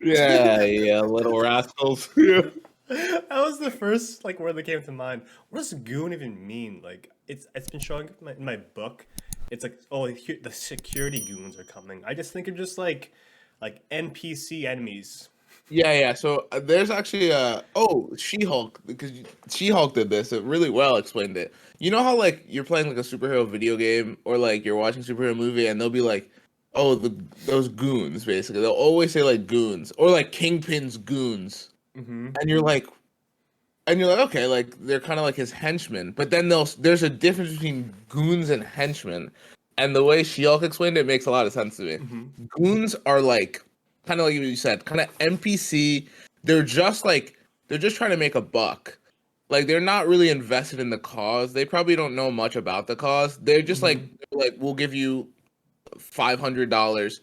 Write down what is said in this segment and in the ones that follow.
goons. Yeah, little rascals. Yeah. That was the first like word that came to mind. What does goon even mean? Like it's been showing up in my book. It's like, oh, here, the security goons are coming. I just think of just like NPC enemies. Yeah. So there's actually She-Hulk, because She-Hulk did this. It really well explained it. You know how like you're playing like a superhero video game or like you're watching a superhero movie and they'll be like, "Oh, those goons," basically. They'll always say like goons or like Kingpin's goons. Mm-hmm. And you're like, okay, like they're kind of like his henchmen. But then there's a difference between goons and henchmen. And the way She-Hulk explained it makes a lot of sense to me. Mm-hmm. Goons are like kind of like you said, kind of NPC. They're just trying to make a buck. Like they're not really invested in the cause. They probably don't know much about the cause. They're just Mm-hmm. like we'll give you $500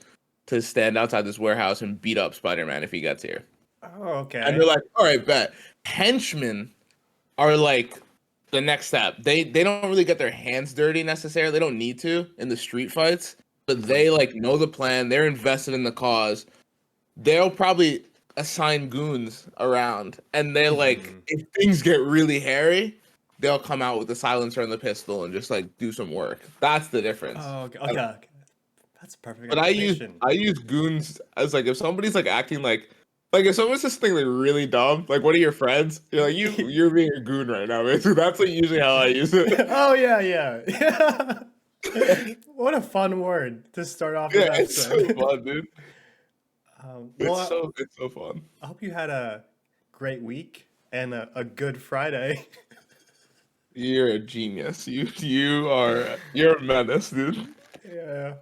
to stand outside this warehouse and beat up Spider-Man if he gets here. Oh, And okay. they're like, all right, bet. Henchmen are like the next step. They don't really get their hands dirty necessarily. They don't need to in the street fights, but they like know the plan. They're invested in the cause. They'll probably assign goons around, and they're like, Mm-hmm. if things get really hairy, they'll come out with the silencer and the pistol and just like do some work. That's the difference. Oh, okay. Okay. Okay. That's a perfect But explanation. I use goons as like if somebody's like acting like if someone's just thing like really dumb, like one of your friends, you're like you're being a goon right now, man. So that's like usually how I use it. Oh yeah, yeah, yeah. What a fun word to start off an Yeah, it's so episode. fun, dude. Well, It's so fun. I hope you had a great week and a good Friday. You're a genius. You're a menace, dude. Yeah,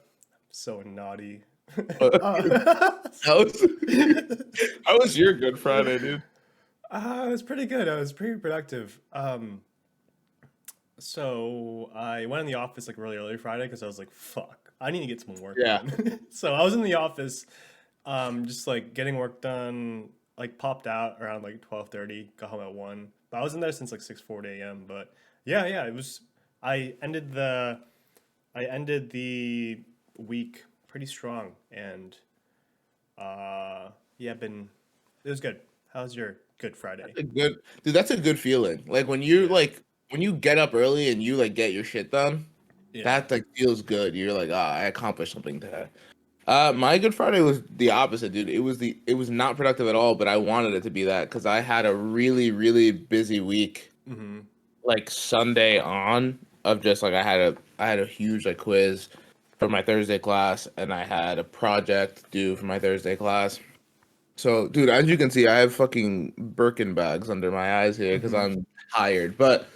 so naughty. Uh, uh, how was how was your Good Friday, dude? it was pretty good. I was pretty productive. So I went in the office like really early Friday because I was like, "Fuck, I need to get some work Yeah. done." So I was in the office, just like getting work done. Like popped out around like 12:30. Got home at 1. But I was in there since like 6:40 a.m. But yeah, it was. I ended the I ended the week pretty strong, and yeah, been it was good. How's your Good Friday? A good dude, that's a good feeling. Like Yeah, when you get up early and you like get your shit done, yeah. that like feels good. You're like, ah, I accomplished something today. My Good Friday was the opposite, dude. It was not productive at all, but I wanted it to be that because I had a really, really busy week, Mm-hmm. like Sunday on, of just like I had a huge like quiz for my Thursday class, and I had a project due for my Thursday class. So, dude, as you can see, I have fucking Birkin bags under my eyes here because Mm-hmm. I'm tired. But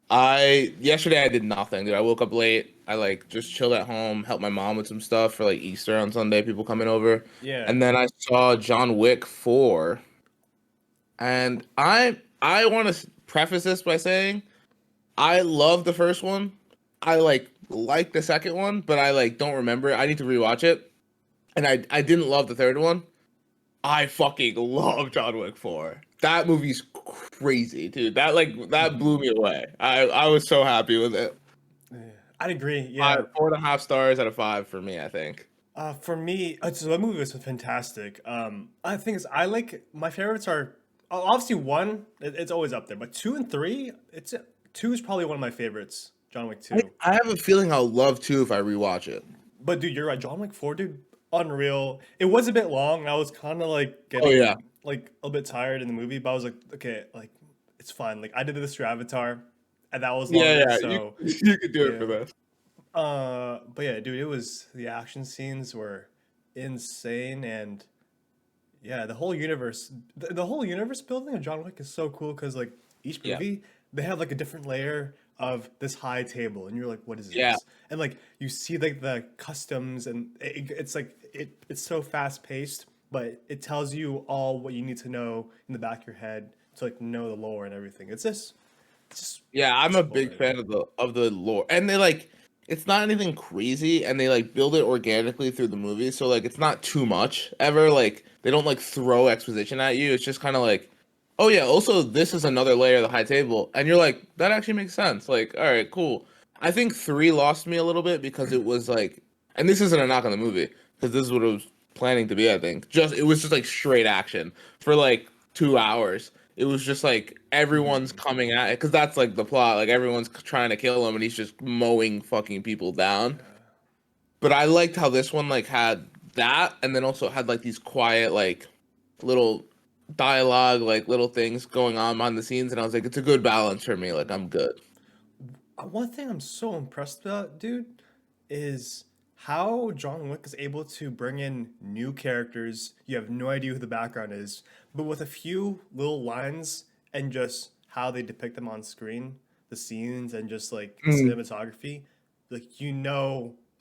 I yesterday I did nothing, dude. I woke up late. I like just chilled at home, helped my mom with some stuff for like Easter on Sunday, people coming over. Yeah. And then I saw John Wick 4. And I want to preface this by saying I love the first one. I like the second one, but I like don't remember it. I need to rewatch it. And I didn't love the third one. I fucking love John Wick 4. That movie's crazy, dude. That Mm-hmm. blew me away. I was so happy with it. Yeah. I'd agree. Five, Yeah. 4.5 stars out of 5 for me, I think. For me, so that movie was fantastic. I think is I like my favorites are obviously one. It's always up there, but two and three. Two is probably one of my favorites. John Wick I, two. I have a feeling I'll love 2 if I rewatch it. But dude, you're right. John Wick 4, dude, unreal. It was a bit long. I was kind of like Oh yeah, getting like a bit tired in the movie, but I was like, okay, like it's fine. Like I did this for Avatar, and that was longer. yeah. You So you could do it for yeah. this. But yeah, dude, it was the action scenes were insane, and yeah, the whole universe building of John Wick is so cool because like each Yeah, movie, they have like a different layer of this high table, and you're like, what is yeah, this? And like you see like the customs, and it's like it's so fast paced, but it tells you all what you need to know in the back of your head to like know the lore and everything. It's just yeah. I'm it's a cool, big man. fan of the lore, and they like it's not anything crazy, and they like build it organically through the movie, so like it's not too much ever. Like they don't like throw exposition at you. It's just kind of like, oh yeah, also this is another layer of the high table, and you're like, that actually makes sense. Like, all right, cool. I think 3 lost me a little bit because it was like, and this isn't a knock on the movie because this is what it was. planning to be. I think it was just like straight action for like 2 hours. It was just like everyone's coming at it because that's like the plot. Like everyone's trying to kill him, and he's just mowing fucking people down. But I liked how this one like had that, and then also had like these quiet like little dialogue, like little things going on behind the scenes, and I was like, it's a good balance for me. Like I'm good. One thing I'm so impressed about, dude, is how John Wick is able to bring in new characters. You have no idea who the background is, but with a few little lines and just how they depict them on screen, the scenes and just like Mm, cinematography, like you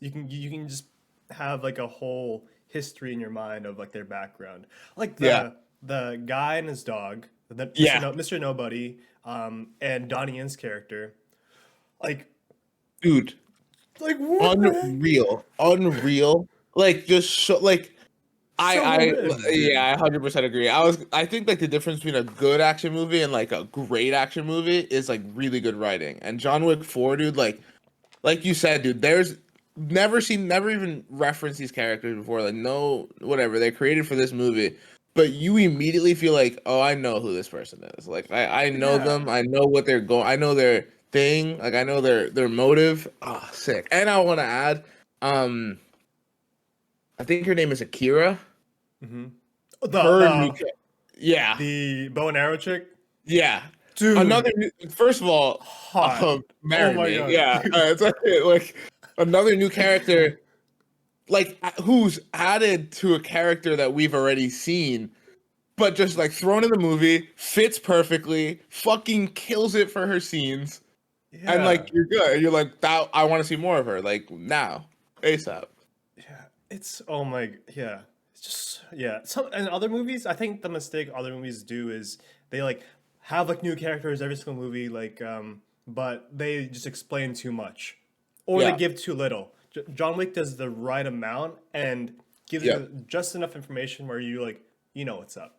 can just have like a whole history in your mind of like their background. Like yeah, the guy and his dog, yeah, Mr. Nobody, and Donnie Yen's character. Like dude, like what the heck? unreal. Like just so like So well written, yeah, dude. I 100% agree. I think like the difference between a good action movie and like a great action movie is like really good writing. And John Wick 4, dude, like you said, dude, there's never even referenced these characters before. Like no, whatever they're created for this movie, but you immediately feel like, oh, I know who this person is. Like I know Yeah. them. I know what they're going. I know their thing. Like I know their motive. Oh, sick. And I want to add, um, I think her name is Akira. hmm Her new, yeah, the bow and arrow chick, yeah. dude, First of all, hot. Oh marry my me. god, Yeah, dude. it's like another new character like who's added to a character that we've already seen, but just like thrown in the movie, fits perfectly, fucking kills it for her scenes, and Yeah, like you're good. You're like that. I want to see more of her. Like now, ASAP. yeah. It's oh my yeah. It's just yeah. Some and other movies, I think the mistake other movies do is they like have like new characters every single movie, like but they just explain too much, or they Yeah, give too little. John Wick does the right amount and gives yeah, you just enough information where you like you know what's up.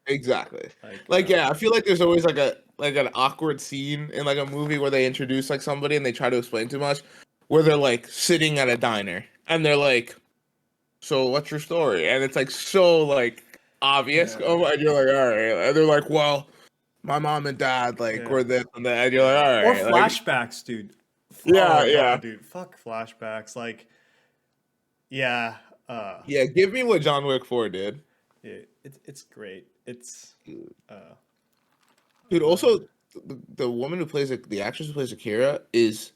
exactly. Like Like yeah, I feel like there's always like an awkward scene in like a movie where they introduce like somebody and they try to explain too much, where they're like sitting at a diner and they're like, so what's your story? And it's like so like obvious. yeah, Oh, and you're like, all right. And they're like, well, my mom and dad like yeah. were this and that. And you're like, Yeah. all Or right, like flashbacks, dude. yeah, Oh yeah, god, dude. Fuck flashbacks. Like, yeah, yeah. Give me what John Wick 4 did, it's great. It's uh dude. uh Also, the woman who plays the actress who plays Akira is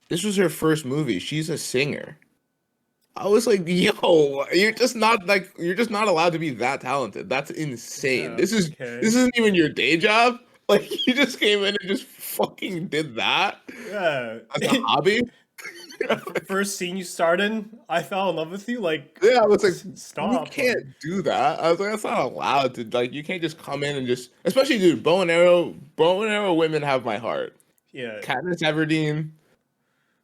this was her first movie. She's a singer. I was like, yo, you're just not allowed to be that talented. That's insane. yeah, This okay. isn't even your day job. Like you just came in and just fucking did that Yeah. as a hobby. First scene you start in, I fell in love with you. Like, Yeah, I was like, you stop. Like, can't do that. I was like, that's not allowed to. Like, you can't just come in and just, especially dude, bow and arrow women have my heart. yeah. Katniss Everdeen,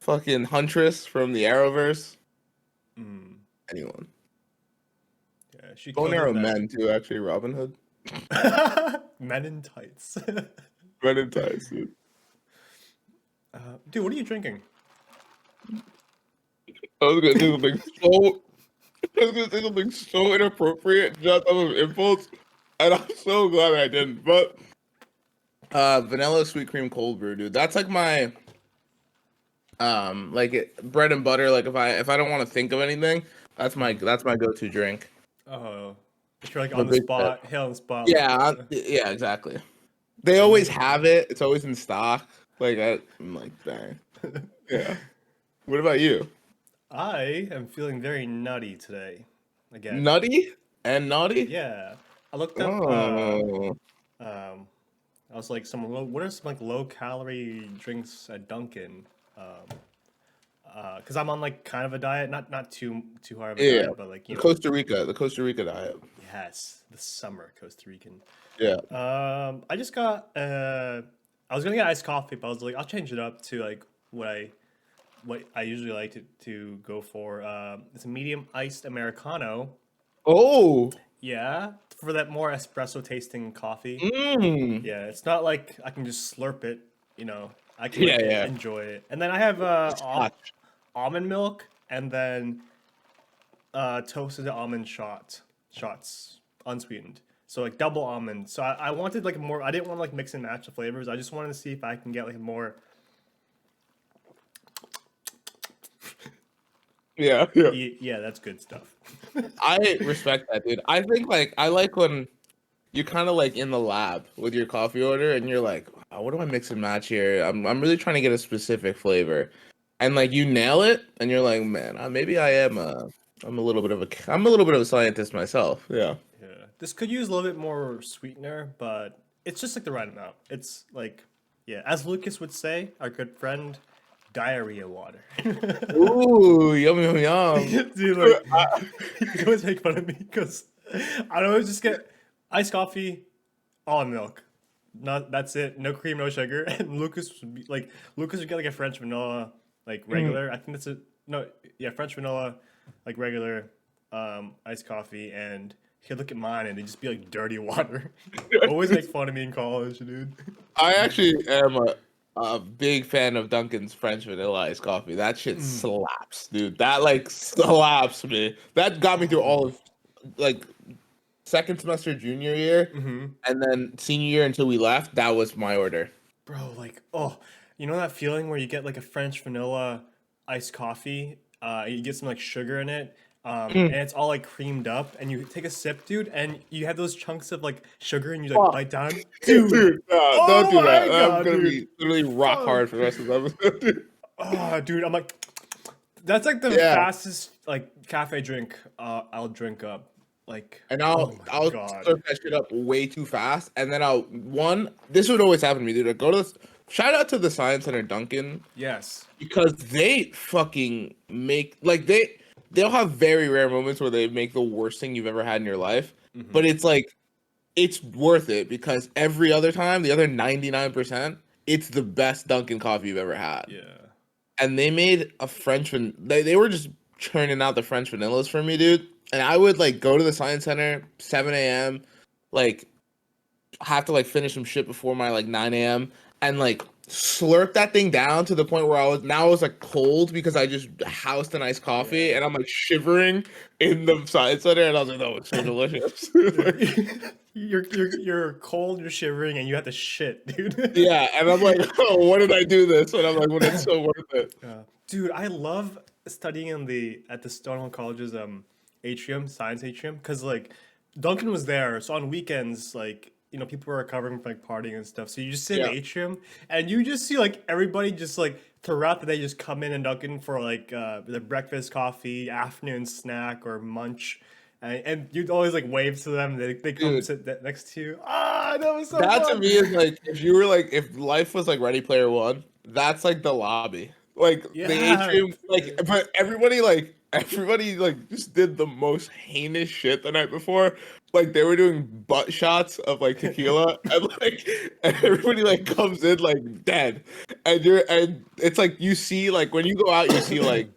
fucking Huntress from the Arrowverse. Mm, Anyone. yeah, she Bow and killed it arrow in that. men too. Actually, Robin Hood. Men in tights. Men in ties, dude. Dude, what are you drinking? I was gonna say something so. I was gonna say something so inappropriate just out of impulse, and I'm so glad I didn't. But vanilla sweet cream cold brew, dude. That's like my bread and butter. Like if I don't want to think of anything, that's my go to drink. Oh, if you're like I'm a on the big fan. spot, hit on the spot, like, Yeah, yeah, exactly. They always yeah. have it. It's always in stock. I'm like, dang. Yeah. What about you? I am feeling very nutty today. Again. Nutty and naughty? Yeah. I looked up Oh. um I was like what are some like low calorie drinks at Dunkin'? Cuz I'm on like kind of a diet, not too hard of a Yeah. diet, but like, The Costa Rica diet. yes, the summer Costa Rican. Yeah. I just got I was going to get iced coffee, but I was like I'll change it up to like what I usually like to go for. It's a medium iced Americano. Oh. Yeah, for that more espresso tasting coffee. Mm. Yeah, it's not like I can just slurp it. I can Yeah, like yeah. enjoy it. And then I have Scotch. almond milk, and then toasted almond shots, unsweetened. So like double almond. So I wanted like more. I didn't want to like mix and match the flavors. I just wanted to see if I can get like more. Yeah, yeah. Yeah, that's good stuff. I respect that, dude. I think like I like when you're kind of like in the lab with your coffee order, and you're like, "Oh, what do I mix and match here? I'm really trying to get a specific flavor," and like you nail it, and you're like, man, maybe I am I'm a little bit of a scientist myself. Yeah. Yeah, this could use a little bit more sweetener, but it's just like the right amount. It's like, yeah, as Lucas would say, our good friend, diarrhea water. Ooh, yum yum yum. Dude, like, he always make fun of me because I'd always just get iced coffee, almond milk. Not that's it. No cream, no sugar. And Lucas would get like a French vanilla, like Mm. regular. I think that's a no, yeah, French vanilla, like regular, iced coffee, and he'd look at mine and it'd just be like dirty water. Always make fun of me in college, dude. I actually am a big fan of Dunkin's French vanilla iced coffee. That shit Mm. slaps, dude. That like slaps me. That got me through all of like second semester junior year, Mm-hmm. and then senior year until we left. That was my order. Bro, like, oh, you know that feeling where you get like a French vanilla iced coffee, you get some like sugar in it, Mm. and it's all like creamed up, and you take a sip, dude, and you have those chunks of like sugar, and you like Fuck. bite down, dude. Dude, no, don't Oh do my that. I'm god, gonna dude. be literally rock Fuck. hard for the rest of the episode. Dude. Oh, dude, I'm like, that's like the Yeah, fastest like cafe drink I'll drink up. Like, and oh I'll my I'll god. slurp that shit up way too fast, and then I'll one. This would always happen to me, dude. I go to this. Shout out to the Science Center Dunkin'. Yes. Because they fucking make like they'll have very rare moments where they make the worst thing you've ever had in your life, Mm-hmm. but it's like it's worth it because every other time, the other 99%, it's the best Dunkin' coffee you've ever had. Yeah. And they made a they were just churning out the French vanillas for me, dude. And I would like go to the Science Center 7 a.m. like have to like finish some shit before my like 9 a.m. and like slurp that thing down to the point where I was like cold because I just housed an iced coffee Yeah. and I'm like shivering in the Science Center and I was like, oh, it's so delicious. Like, You're cold, you're shivering, and you have to shit, dude. yeah, and I'm like, oh, what did I do this? And I'm like, well, it's so worth it. Yeah. Dude, I love studying at the Stonehill College's atrium, science atrium, because like Duncan was there, so on weekends, like people were recovering from like partying and stuff. So you just sit in Yeah, the atrium and you just see like everybody just like throughout the day just come in and Duncan for like the breakfast, coffee, afternoon snack or munch. And you'd always like wave to them. They come dude. sit next to you. Ah, that was so That to fun. me is like if you were like if life was like Ready Player One, that's like the lobby. Like the Yeah. atrium, like but everybody like just did the most heinous shit the night before. Like they were doing butt shots of like tequila and like and everybody like comes in like dead. And it's like you see like when you go out you see like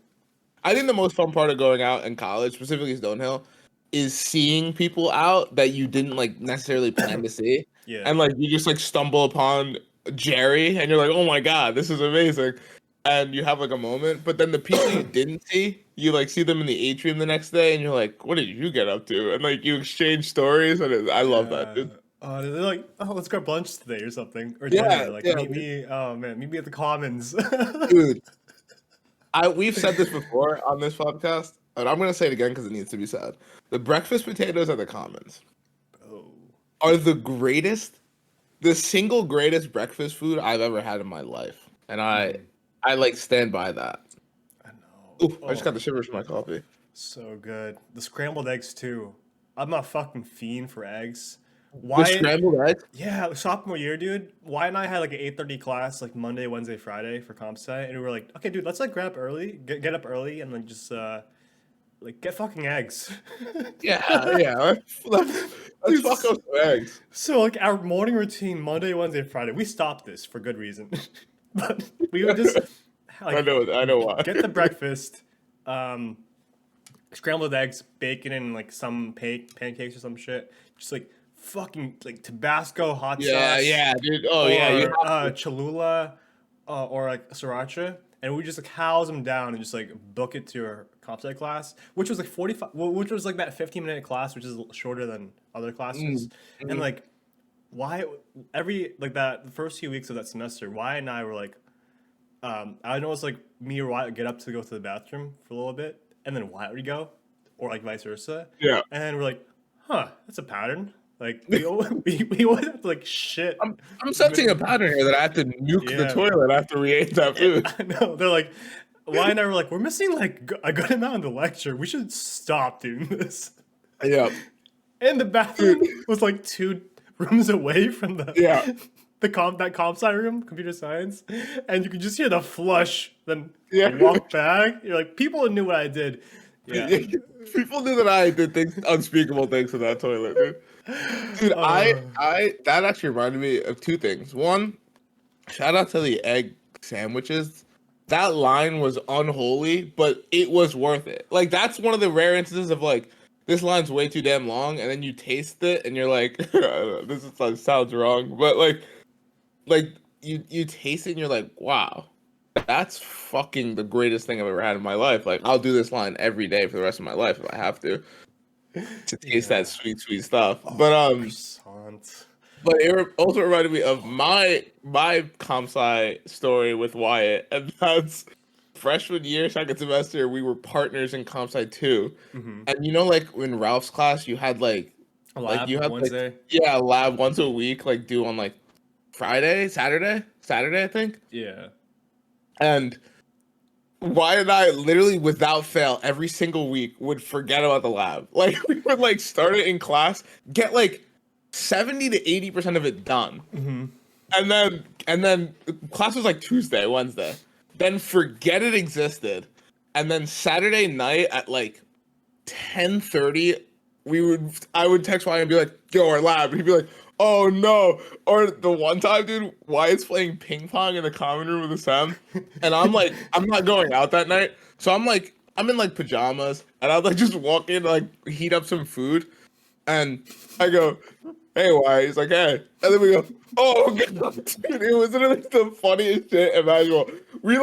I think the most fun part of going out in college, specifically Stonehill, is seeing people out that you didn't like necessarily plan to see. Yeah. And like you just like stumble upon Jerry and you're like, oh my god, this is amazing. And you have like a moment, but then the people you didn't see, you like see them in the atrium the next day and you're like, what did you get up to? And like you exchange stories and I love that, Yeah. dude. They're like, oh, let's grab lunch today or something, or Yeah, dinner. Like, yeah, meet me. Oh man, meet me at the Commons. dude. We've said this before on this podcast, and I'm gonna say it again because it needs to be said. The breakfast potatoes at the Commons Oh, are the greatest, the single greatest breakfast food I've ever had in my life, and mm, I like stand by that. I know. Ooh, I just Oh, got the shivers from my coffee. so good. The scrambled eggs too. I'm a fucking fiend for eggs. The Why? scrambled eggs. Yeah, sophomore year, dude. Why and I had like an 8:30 class, like Monday, Wednesday, Friday for comp sci, and we were like, okay, dude, let's like grab early, get up early, and then just like get fucking eggs. Yeah, yeah. Let's Dude, fuck up some eggs. so like our morning routine, Monday, Wednesday, Friday, we stopped this for good reason. But we would just like I know why. get the breakfast, um, scrambled eggs, bacon, and like some pancakes or some shit. Just like fucking like Tabasco hot Yeah, sauce yeah, dude. Oh yeah, you or have to. Cholula or like sriracha, and we just like house them down and just like book it to our comp sci class, which was like 45, which was like that 15-minute class, which is shorter than other classes. Mm. And Mhm. like, why every like that the first few weeks of that semester, Wyatt and I were like, I know it's like me or Wyatt would get up to go to the bathroom for a little bit, and then Wyatt would go, or like vice versa. Yeah. And we're like, huh, that's a pattern. Like we always have to like shit. I'm sensing a pattern here that I have to nuke the Yeah, toilet after we ate that food. I know. They're like, Wyatt and I were like, we're missing like a good amount of the lecture. We should stop doing this. Yeah. And the bathroom was like 2 rooms away from Yeah. that comp sci room, computer science, and you could just hear the flush. Then Yeah. you walk back. You're like, people knew what I did. Yeah. People knew that I did things, unspeakable things in that toilet, dude. Dude, that actually reminded me of two things. One, shout out to the egg sandwiches. That line was unholy, but it was worth it. Like, that's one of the rare instances of like, this line's way too damn long, and then you taste it and you're like, this sounds wrong, but like you taste it and you're like, wow, that's fucking the greatest thing I've ever had in my life. Like, I'll do this line every day for the rest of my life if I have to taste Yeah. that sweet stuff. Croissant. But it also reminded me of my comp sci story with Wyatt, and that's freshman year, second semester, we were partners in comp sci too. Mm-hmm. And you know, like in Ralph's class, you had like A lab you had Wednesday. like, yeah, a lab once a week, like due on like Friday, Saturday, I think. Yeah. And Wyatt and I literally, without fail, every single week would forget about the lab. Like, we would like start it in class, get like 70 to 80% of it done. Mm-hmm. And then class was like Tuesday, Wednesday. Then forget it existed. And then Saturday night at like 10:30, I would text Wyatt and be like, yo, our lab. And he'd be like, oh no. Or the one time, dude, Wyatt's playing ping pong in the common room with the Sam. And I'm like, I'm not going out that night. So I'm in like pajamas, and I'd like just walk in to like heat up some food. And I go, hey, Wyatt. He's like, hey. And then we go, oh, God. Dude, it was literally the funniest shit imaginable. We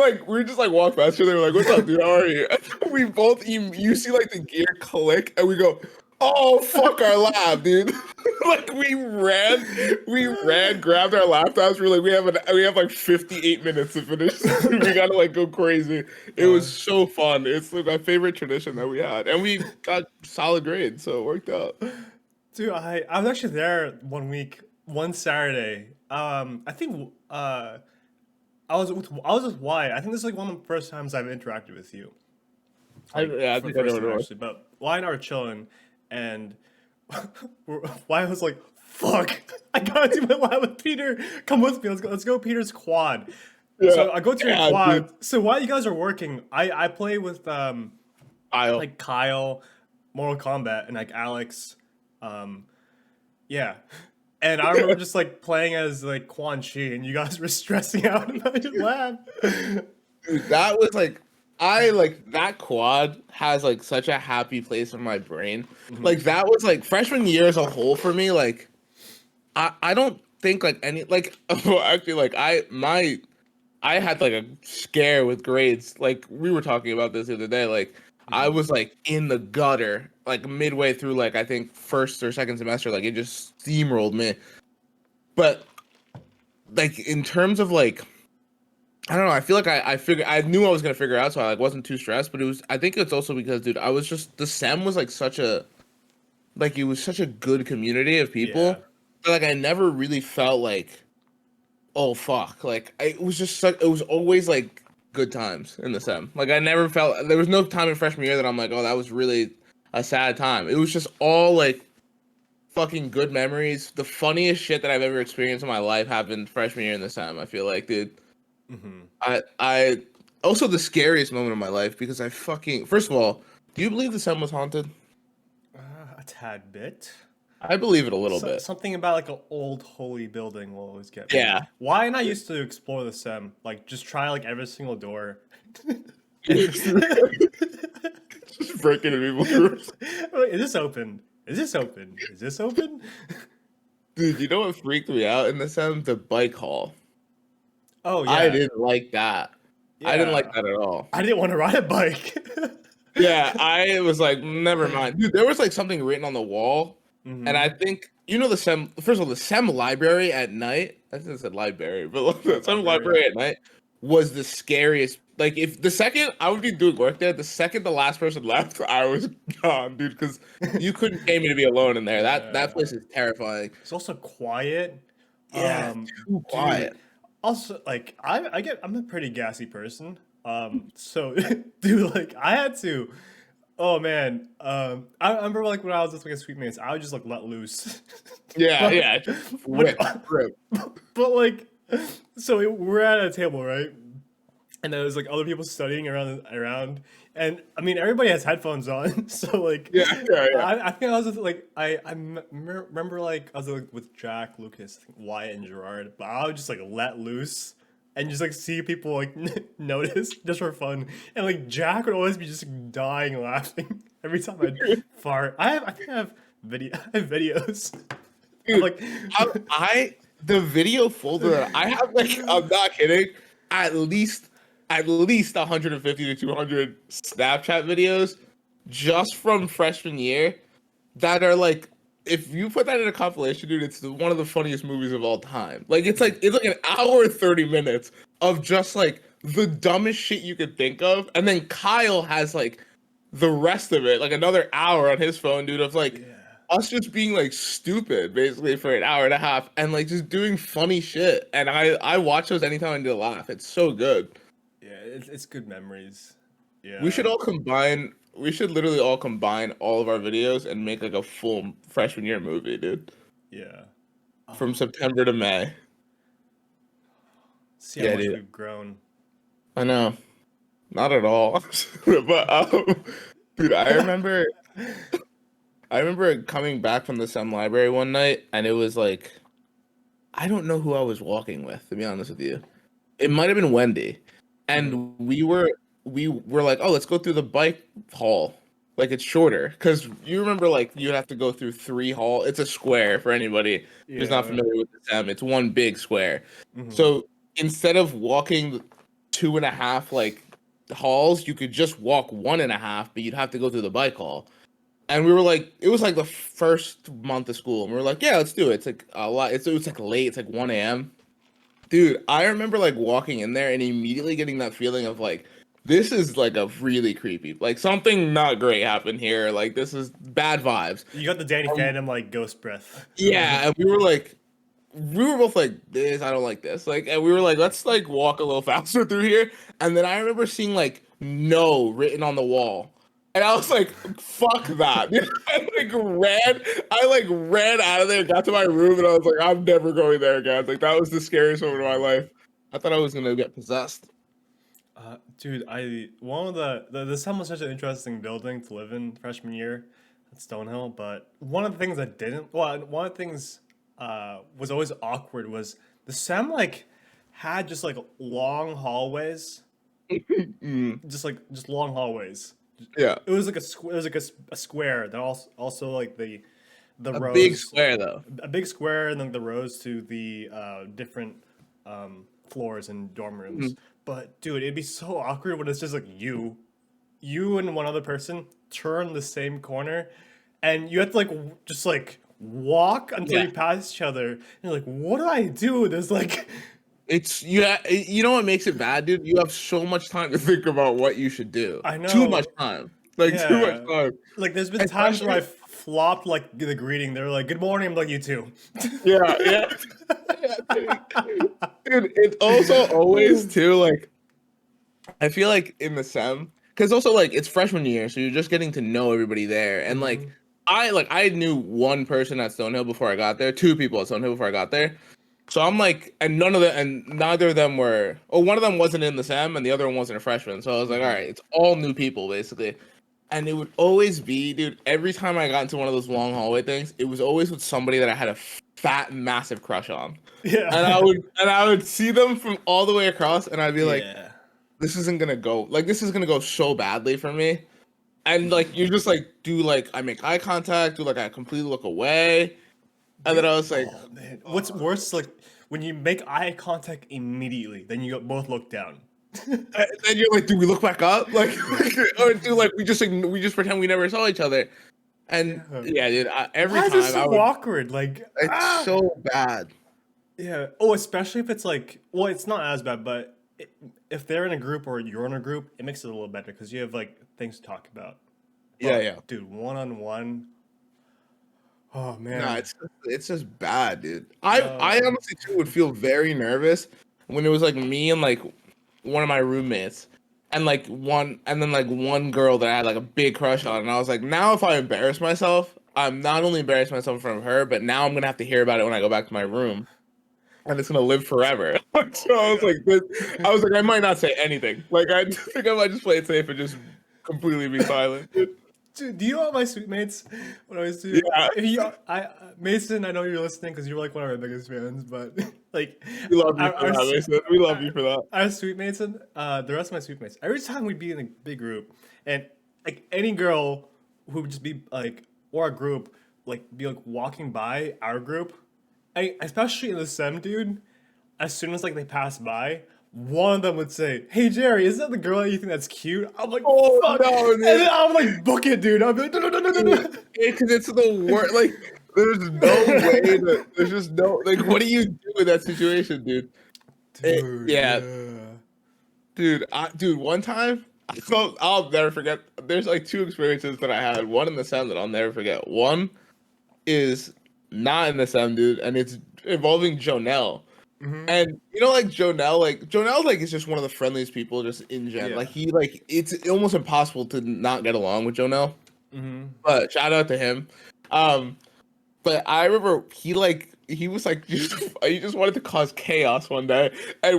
just like walk past each other. We're like, what's up, dude? How are you? And we both, you see like the gear click, and we go, oh, fuck our lab, dude. Like, we ran, grabbed our laptops. We're like, we have like 58 minutes to finish. We gotta like go crazy. It was so fun. It's like my favorite tradition that we had. And we got solid grades, so it worked out. Dude, I was actually there one Saturday. I think I was with Wyatt. I think this is like one of the first times I've interacted with you. I For think the I first know what time, it was. actually. But Wyatt and I were chilling, and Wyatt was like, "Fuck, I gotta do my lab with Peter. Come with me. Let's go Peter's quad." So I go to your quad. Dude. So while you guys are working, I play with Kyle. like Kyle, Mortal Kombat, and like Alex. Yeah. And I remember just like playing as like Quan Chi, and you guys were stressing out about your lab. Dude, that was like, I like that quad has like such a happy place in my brain. Like, that was like freshman year as a whole for me. Like, I don't think like any like well, actually like I had like a scare with grades. Like, we were talking about this the other day. Like, I was like in the gutter like midway through like I think first or second semester. Like, it just steamrolled me. But like in terms of like, I don't know. I feel like I knew I was gonna figure it out, so I like wasn't too stressed. But I think it's also because, dude, I was just the SEM was like it was such a good community of people. Yeah. But, like, I never really felt like, oh fuck, like it was just such. It was always like good times in the SEM. Like, I never felt there was no time in freshman year that I'm like, oh, that was really a sad time. It was just all like fucking good memories. The funniest shit that I've ever experienced in my life happened freshman year in the SEM. I feel like, dude. I also the scariest moment of my life because I fucking first of all, do you believe the SEM was haunted? A tad bit. I believe it a little bit. Something about like an old holy building will always get me. Yeah. Why and I used to explore the SEM, like just try like every single door. Just breaking into people's rooms. Wait, is this open? Is this open? Is this open? Dude, you know what freaked me out in the SEM? The bike hall. Oh yeah. I didn't like that. I didn't Yeah. like that at all. I didn't want to ride a bike. Yeah, I was like, never mind. Dude, there was like something written on the wall. And I Mm-hmm. think, the SEM, first of all, the SEM library at night, I think it said library, but like, the SEM Library. library at night was the scariest. Like, if the second I would be doing work there, the second the last person left, I was gone, dude, because you couldn't pay me to be alone in there. That Yeah. place is terrifying. It's also quiet. Yeah, too Dude. quiet. Also, like I'm a pretty gassy person. So dude, like I had to. Oh man. I remember like when I was just like a sweet mates, I would just like let loose. Yeah, but yeah, just but rip. but like, so we're at a table, right? And there was like other people studying around, and I mean everybody has headphones on, so like Yeah, yeah, yeah. I think I was just, like remember like I was like with Jack, Lucas, I think Wyatt, and Gerard, but I would just like let loose and just like see people like notice just for fun, and like Jack would always be just dying laughing every time I'd fart. I think I have videos. I'm Dude, like the video folder that I have, like, I'm not kidding, at least 150 to 200 Snapchat videos just from freshman year that are like, if you put that in a compilation, dude, it's one of the funniest movies of all time. Like, it's like an hour and 30 minutes of just like the dumbest shit you could think of, and then Kyle has like the rest of it, like another hour on his phone, dude, of like yeah. us just being like stupid basically for an hour and a half and like just doing funny shit. And I watch those anytime I need to laugh. It's so good. Yeah, it's good memories. We should Yeah, all combine. We should literally all combine all of our videos and make like a full freshman year movie, dude. yeah. From Oh, September to May. see how Yeah, much dude. we've grown. I know. Not at all. But dude, I remember coming back from the Sem library one night and it was like I don't know who I was walking with, to be honest with you. It might have been Wendy. Hmm. And we were like, "Oh, let's go through the bike hall. Like it's shorter." Cuz you remember like you'd have to go through 3 hall. It's a square for anybody who's not Yeah. familiar with the Sem. It's one big square. Hmm. So instead of walking 2.5 like halls, you could just walk 1.5, but you'd have to go through the bike hall. And we were like, it was like the first month of school, and we were like, yeah, let's do it. It's like a lot. It was like late. It's like 1 a.m. Dude, I remember like walking in there and immediately getting that feeling of like, this is like a really creepy, like something not great happened here. Like this is bad vibes. You got the Danny Um, Phantom like ghost breath. yeah, and we were both like, this, I don't like this. Like, and we were like, let's like walk a little faster through here. And then I remember seeing like no written on the wall. And I was like, fuck that. I like ran out of there, got to my room, and I was like, I'm never going there again. Like that was the scariest moment of my life. I thought I was gonna get possessed. Dude, I one of the Sun was such an interesting building to live in freshman year at Stonehill, but one of the things that didn't, well, one of the things was always awkward was the Sem like had just like long hallways, Mm, just long hallways. yeah. It was like it was like a square that also like the A big rows, square though. a big square, and then the rows to the different floors and dorm rooms. Mhm. But dude, it'd be so awkward when it's just like you and one other person turn the same corner, and you have to like just like walk until Yeah. you pass each other. And you're like, what do I do? There's like, It's yeah, you know what makes it bad, dude? You have so much time to think about what you should do. I Too much know, time. Like too much yeah. time. Like there's been times where I Especially flopped like the greeting. They're like, "Good morning." I'm like, "You too." yeah, yeah. Yeah, dude, it's also always too like I feel like in the sem because also like it's freshman year, so you're just getting to know everybody there, and like Hmm. I knew one person at Stonehill before I got there, two people at Stonehill before I got there. So I'm like, and none of them, and neither of them were. Oh, one of them wasn't in the sem, and the other one wasn't a freshman. So I was like, all Hmm. right, it's all new people basically. And it would always be, dude. Every time I got into one of those long hallway things, it was always with somebody that I had a fat, massive crush on, and I Yeah. would and I would see them from all the way across, and I'd be like, Yeah. this isn't gonna go. Like this is gonna go so badly for me. And like you just like do like I make eye contact, do like I completely look away, and then Dude, I was like, man. What's worse, like when you make eye contact immediately, then you both look down. And then you're like, do we look back up? Like, or do like we just pretend we never saw each other? And Yeah. yeah, dude, every Why is it time I so would, awkward? Like, it's so bad. yeah. Oh, especially if it's like, well, it's not as bad, but if they're in a group or you're in a group, it makes it a little better because you have like things to talk about. Yeah, But yeah. dude, one on one, oh Nah, man. it's just bad, dude. I Uh, honestly too would feel very nervous when it was like me and like one of my roommates and like one girl that I had like a big crush on, and I was like, now if I embarrass myself, I'm not only embarrassing myself in front of her, but now I'm gonna have to hear about it when I go back to my room, and it's gonna live forever. So I was like, I might not say anything. Like I think I might just play it safe and just completely be silent. Dude, do you know what my sweet mates what I always do? Yeah, If you, Mason, I know you're listening because you're like one of our biggest fans, but like we love you our, for our, that, s- Mason. We love you for that. our sweet mates and the rest of my sweet mates, every time we'd be in a big group and like any girl who would just be like, or a group, like be like walking by our group, especially in the sem, dude, as soon as like they pass by, one of them would say, "Hey Jerry, isn't that the girl that you think that's cute?" I'm like, Oh "Fuck," no, and dude. then I'm like, "Book it, dude." I'm like, "No, no, no, no, no, no." Because it's the worst. Like, there's no way that there's just no like. What do you do in that situation, dude? Dude, Yeah, yeah. dude. One time, I'll never forget. There's like two experiences that I had. One in the sem that I'll never forget. One is not in the sem, dude, and it's involving Jonelle. Mm-hmm. And like Jonelle, like is just one of the friendliest people, just in gen. Yeah. Like it's almost impossible to not get along with Jonelle. Mm-hmm. But shout out to him. Um, but I remember he was like he just wanted to cause chaos one day, and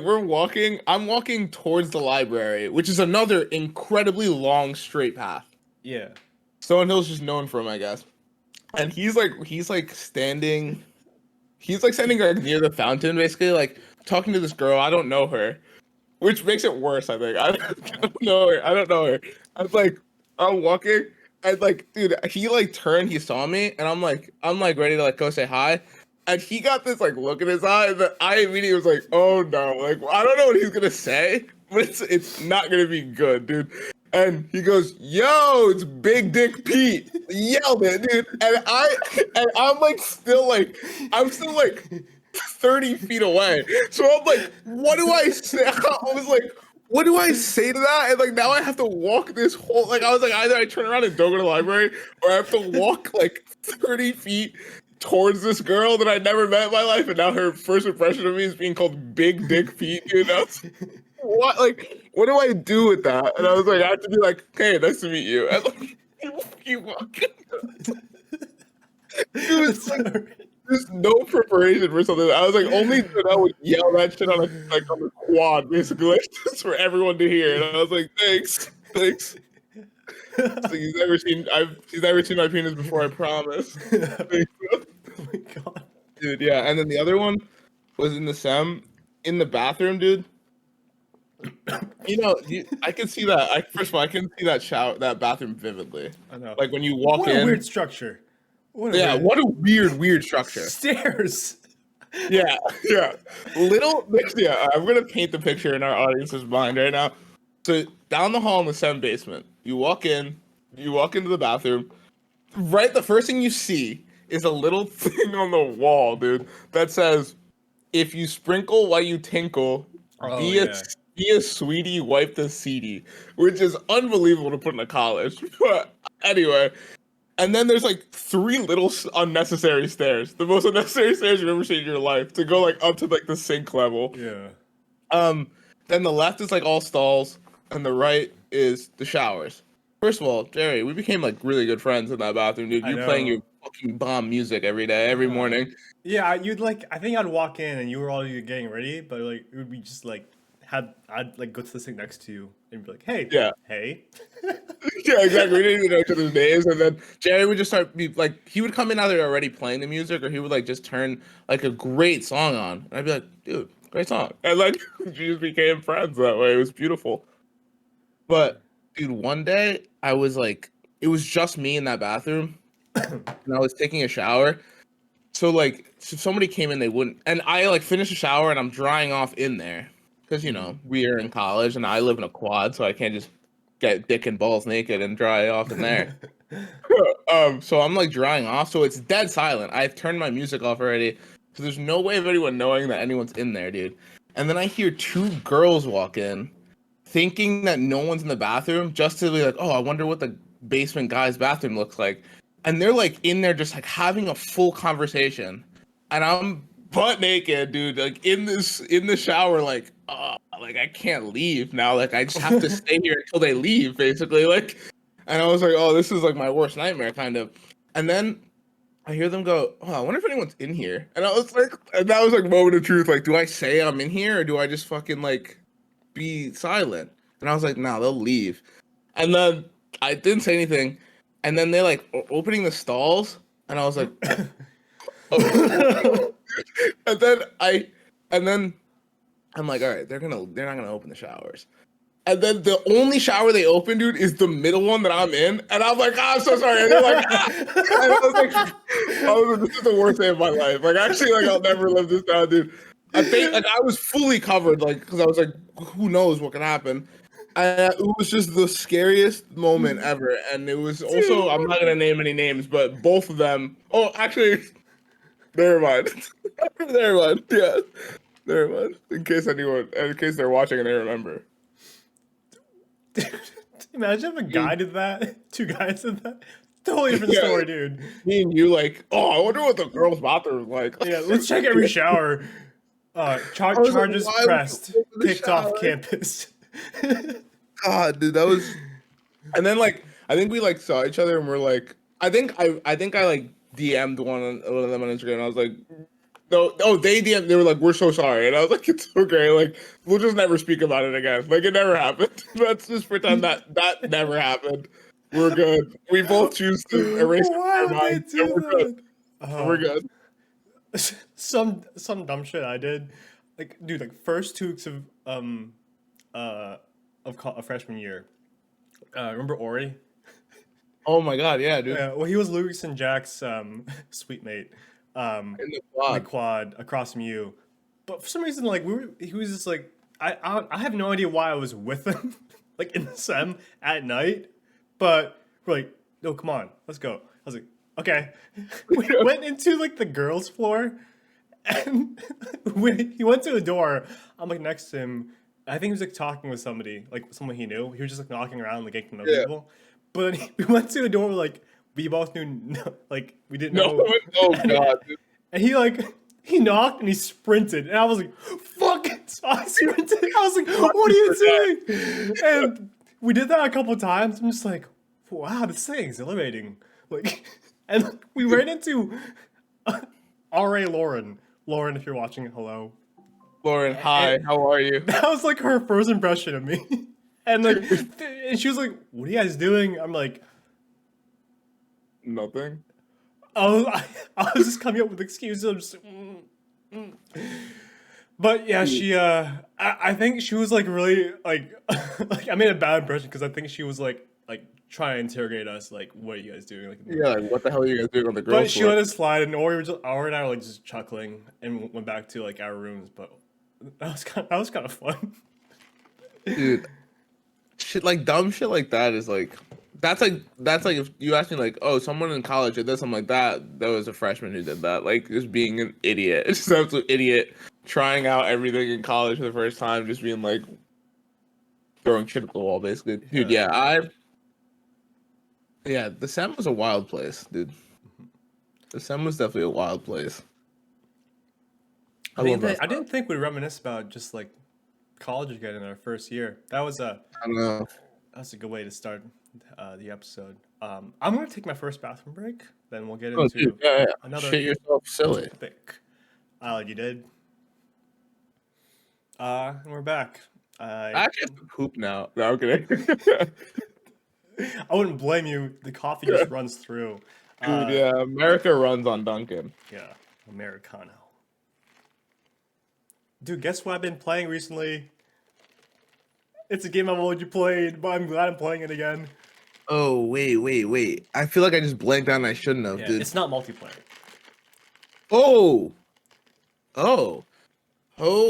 I'm walking towards the library, which is another incredibly long straight path. Yeah. Stone Hill's just known for him, I guess. And he's like standing like near the fountain, basically like talking to this girl. I don't know her, which makes it worse. I think I don't know her. I don't know her. I was like, I'm walking, and like, dude, he like turned, he saw me, and I'm like ready to like go say hi, and he got this like look in his eye that I immediately was like, oh no, like I don't know what he's gonna say, but it's not gonna be good, dude. And he goes, "Yo, it's Big Dick Pete." Yelled it, dude. And I'm still like 30 feet away. So I'm like, what do I say? I was like, what do I say to that? And like now I have to walk this whole like I was like either I turn around and don't go to the library or I have to walk like 30 feet towards this girl that I never met in my life, and now her first impression of me is being called Big Dick Pete, dude. What do I do with that? And I was like, I have to be like, hey, nice to meet you. And like you walk. Dude, it's like there's no preparation for something. I was like, only Janelle would yell that shit on on the quad, basically, like, just for everyone to hear. And I was like, thanks. So he's never seen my penis before, I promise. Thanks, bro. Oh my god. Dude, yeah. And then the other one was in the sem, in the bathroom, dude. I can see that. First of all, I can see that bathroom vividly. I know. Like when you walk What a in. weird structure. What a Yeah, weird what a weird structure. stairs. Yeah, yeah. Yeah, I'm gonna paint the picture in our audience's mind right now. So down the hall in the seventh basement, you walk into the bathroom. Right, the first thing you see is a little thing on the wall, dude, that says, "If you sprinkle while you tinkle, Oh be a yeah. be a sweetie, wipe the seedy," which is unbelievable to put in a college. But anyway. And then there's like three little unnecessary stairs, the most unnecessary stairs you've ever seen in your life, to go like up to like the sink level. Yeah. Um, then the left is like all stalls, and the right is the showers. First of all, Jerry, we became like really good friends in that bathroom, dude. I You're playing your know. fucking bomb music every day, every morning. Yeah, you'd like. I think I'd walk in and you were all getting ready, but like it would be just like I'd like go to the thing next to you and be like, "Hey, Yeah, hey." yeah, exactly. We didn't even know each other's names, and then Jerry would just he would come in either already playing the music, or he would like just turn like a great song on, and I'd be like, "Dude, great song," and like we just became friends that way. It was beautiful. But dude, one day I was like, it was just me in that bathroom, and I was taking a shower. So like, if somebody came in, they wouldn't, and I like finished the shower and I'm drying off in there, because we are in college and I live in a quad, so I can't just get dick and balls naked and dry off in there. So I'm like drying off, so it's dead silent. I've turned my music off already, so there's no way of anyone knowing that anyone's in there, dude. And then I hear two girls walk in, thinking that no one's in the bathroom, just to be like, oh, I wonder what the basement guy's bathroom looks like. And they're like in there just like having a full conversation. And I'm butt naked, dude, like in the shower, like I can't leave now. Like I just have to stay here until they leave, basically. Like, and I was like, oh, this is like my worst nightmare, kind of. And then I hear them go, oh, I wonder if anyone's in here. And I was like, and that was like moment of truth. Like, do I say I'm in here or do I just fucking like be silent? And I was like, nah, they'll leave. And then I didn't say anything. And then they're like opening the stalls, and I was like, oh. and then I'm like, all right, they're not gonna open the showers. And then the only shower they open, dude, is the middle one that I'm in. And I'm like, oh, I'm so sorry. And they're like, ah. And I was like, this is the worst day of my life. Like, actually, like, I'll never live this down, dude. I was fully covered, like, because I was like, who knows what can happen. It was just the scariest moment ever. And it was also, I'm not going to name any names, but both of them. Oh, actually, never mind. Never mind. Yeah. Never mind. In case they're watching and they remember. Imagine if a guy did that. Two guys did that. Totally different story, dude. Me and you, like, oh, I wonder what the girls' bathroom is like. Yeah, let's check every shower. Charges like, pressed. Kicked off campus. God, dude, that was. And then, like, I think we like saw each other and we're like, I think I like DM'd one of them on Instagram. And I was like, no, oh, they DM'd. They were like, we're so sorry, and I was like, it's okay. Like, we'll just never speak about it again. Like, it never happened. Let's just pretend that never happened. We're good. We both choose to erase it from our minds, and we're good. We're good. Some dumb shit I did, like, dude, like first 2 weeks of freshman year. Remember Ori? Oh my god, yeah, dude. Yeah, well, he was Lucas and Jack's suite mate. In the quad across from you, but for some reason, like he was just like I have no idea why I was with him, like in the sem at night, but we're like, no, come on, let's go. I was like, okay. We went into like the girls' floor, and he went to a door. I'm like next to him. I think he was like talking with somebody, like someone he knew. He was just like knocking around, like getting to know people. But then we went to a door like. We both knew, like, we didn't know. Oh, God, dude. And he knocked and he sprinted. And I was like, fuck. So I sprinted. I was like, what are you doing? And we did that a couple of times. I'm just like, wow, this thing is exhilarating. Like, and we ran into R.A. Lauren. Lauren, if you're watching, hello. Lauren, hi, how are you? That was like her first impression of me. And like, and she was like, what are you guys doing? I'm like, nothing. I was just coming up with excuses. I'm just, But yeah, she. I think she was like really like, like I made a bad impression because I think she was like trying to interrogate us. Like, what are you guys doing? Like, yeah, like, what the hell are you guys doing on the girls' But she let us slide, and Ori and I were like just chuckling and went back to like our rooms. But that was kind of fun. Dude, shit like dumb shit like that is like. That's like if you ask me like, oh, someone in college did this, I'm like that was a freshman who did that. Like just being an idiot. Just an absolute idiot trying out everything in college for the first time, just being like throwing shit at the wall basically. Dude, yeah, the SEM was a wild place, dude. The SEM was definitely a wild place. I didn't think we'd reminisce about just like college again in our first year. That was a good way to start the episode. I'm gonna take my first bathroom break, then we'll get into another shit yourself silly topic. You did. And we're back. I actually have to poop now. No, I'm kidding. I wouldn't blame you. The coffee just runs through. Dude, yeah, America runs on Dunkin'. Yeah, Americano. Dude, guess what I've been playing recently? It's a game I've already played, but I'm glad I'm playing it again. Oh, wait. I feel like I just blanked out and I shouldn't have, dude. It's not multiplayer. Oh,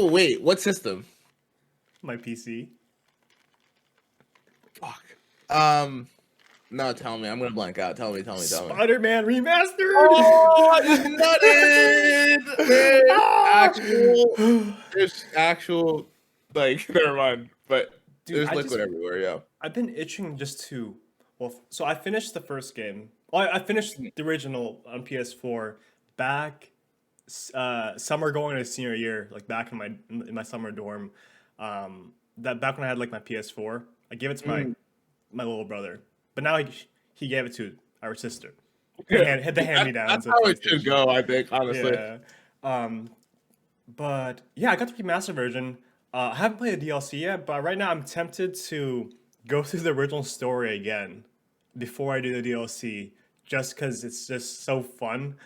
wait, what system? my PC. Fuck. No, tell me. I'm gonna blank out. Tell me. Spider-Man Remastered. Oh, I just nutted. Ah! There's actual, like, never mind. But Dude, there's liquid everywhere. Yeah. I've been itching just to. Well, so I finished the first game. Well, I finished the original on PS4 back summer going to senior year, like back in my summer dorm. That back when I had like my PS4, I gave it to my little brother, but now he gave it to our sister. Had the hand me That's downs of how it should PlayStation. go. I think, honestly. Yeah. Um, but yeah, I got the remastered version. I haven't played the DLC yet, but right now I'm tempted to go through the original story again before I do the DLC, just because it's just so fun.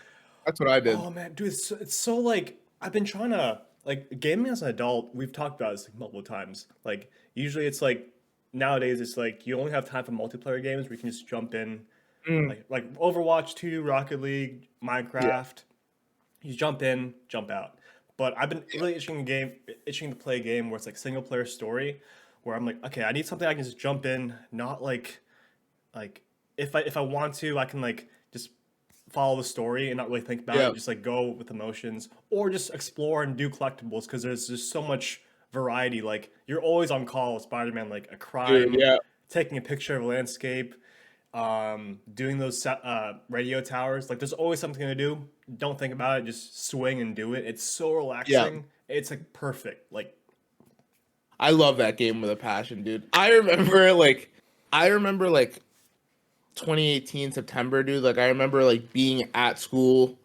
That's what I did. Oh man, dude, it's so like I've been trying to like gaming as an adult. We've talked about this like, multiple times. Like usually it's like nowadays it's like you only have time for multiplayer games where you can just jump in, Mm, like Overwatch 2, Rocket League, yeah. Minecraft. You jump in, jump out. But I've been really itching to play a game where it's like single player story, where I'm like, okay, I need something I can just jump in, not like if I want to, I can like just follow the story and not really think about Yeah. it, just like go with emotions, or just explore and do collectibles because there's just so much variety. Like you're always on call with Spider-Man, like a Dude, crime, yeah. taking a picture of a landscape, doing those radio towers. Like there's always something to do. Don't think about it, just swing and do it. It's so Yeah. relaxing. It's like perfect. Like I love that game with a passion, dude. I remember like 2018 September, dude. Like I remember like being at school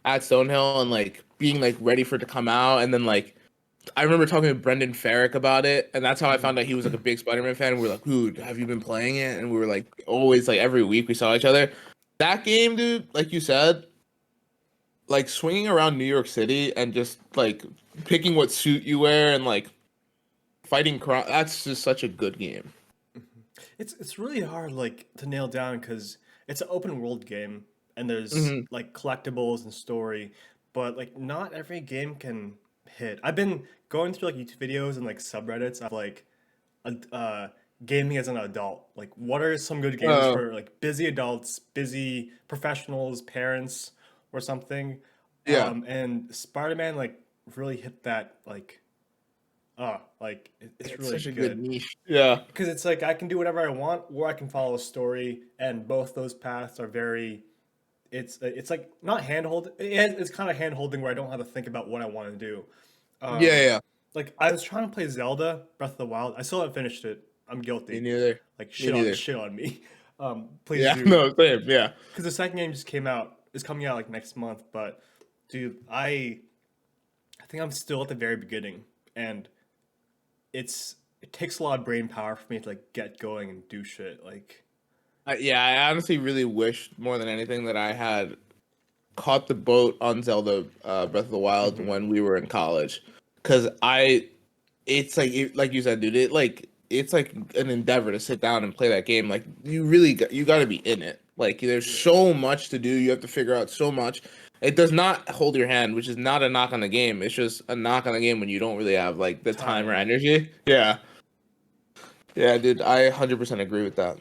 at Stonehill and like being like ready for it to come out, and then like I remember talking to Brendan Farrick about it, and that's how I found out he was like a big Spider-Man fan. We were like, dude, have you been playing it? And we were like, always like every week we saw each other. That game, dude, like you said, like swinging around New York City and just like picking what suit you wear and like fighting crime. That's just such a good game. it's really hard like to nail down because it's an open world game and there's Hmm. like collectibles and story, but like not every game can hit. I've been going through like YouTube videos and like subreddits of like gaming as an adult. Like what are some good games Uh, for like busy adults, busy professionals, parents, or something? yeah, And Spider-Man like really hit that like it's it's really such a good good niche. Yeah, because it's like I can do whatever I want, or I can follow a story, and both those paths are very. It's like not handhold. It's kind of hand holding where I don't have to think about what I want to do. yeah, Um, yeah. like I was trying to play Zelda Breath of the Wild. I still haven't finished it. I'm Me guilty. neither. Like Me neither. shit on me. Please Yeah, do no, same. Yeah. because the second game just came out. It's coming out like next month. But dude, I think I'm still at the very beginning, and it takes a lot of brain power for me to like get going and do shit. Like Yeah, I honestly really wish more than anything that I had caught the boat on Zelda Breath of the Wild mhm. when we were in college, because it's like like you said, dude, it's like an endeavor to sit down and play that game. Like you got to be in it. Like there's so much to do. You have to figure out so much. It does not hold your hand, which is not a knock on the game. It's just a knock on the game when you don't really have like the time or Time. energy. Yeah, yeah, dude, I 100% agree with that.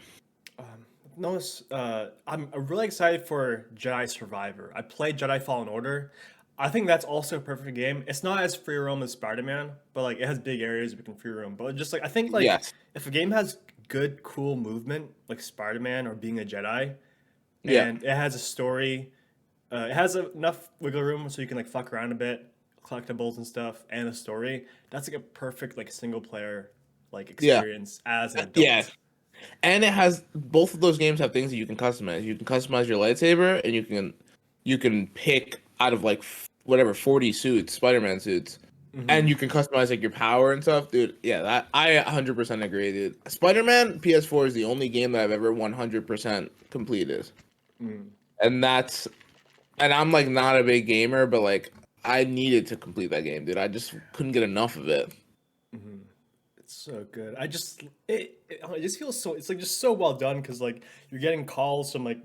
Notice, I'm really excited for Jedi Survivor. I played Jedi Fallen Order. I think that's also a perfect game. It's not as free roam as Spider-Man, but like it has big areas we can free roam. But just like I think like Yes. if a game has good, cool movement like Spider-Man or being a Jedi, Yeah. and it has a story, it has enough wiggle room so you can like fuck around a bit, collectibles and stuff, and a story. That's like a perfect like single player like Yeah. experience as an Yeah. adult. And it has both of those games have things that you can customize. You can customize your lightsaber, and you can pick out of like whatever 40 suits, Spider-Man suits, and Hmm. you can customize like your power and stuff, dude. Yeah, that I 100% agree, dude. Spider-Man PS4 is the only game that I've ever 100% completed, Mm. and I'm like not a big gamer, but like I needed to complete that game, dude. I just couldn't get enough of it. Mhm. It's so good. It just feels so. It's like just so well done because like you're getting calls from like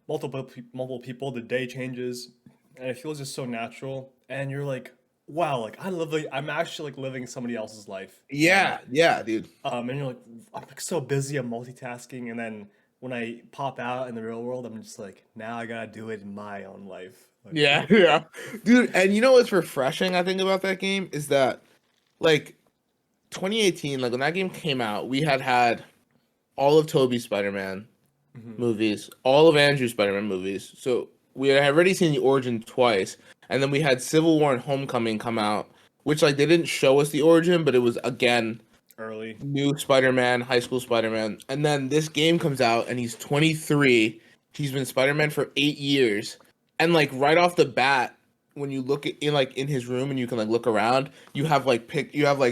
multiple people. The day changes, and it feels just so natural. And you're like, wow, like I'm actually like living somebody else's life. Yeah, yeah, dude. And you're like, I'm like so busy, I'm multitasking, and then when I pop out in the real world, I'm just like, now I gotta do it in my own life. Like, Yeah, yeah, dude. And you know what's refreshing? I think about that game is that like 2018, like when that game came out, we had all of Toby's Spider-Man mhm, movies, all of Andrew's Spider-Man movies. So we had already seen the origin twice, and then we had Civil War and Homecoming come out, which like they didn't show us the origin, but it was again early. new Spider-Man, high school Spider-Man. And then this game comes out and he's 23. He's been Spider-Man for 8 years. And like right off the bat, when you look at in like in his room and you can like look around, you have like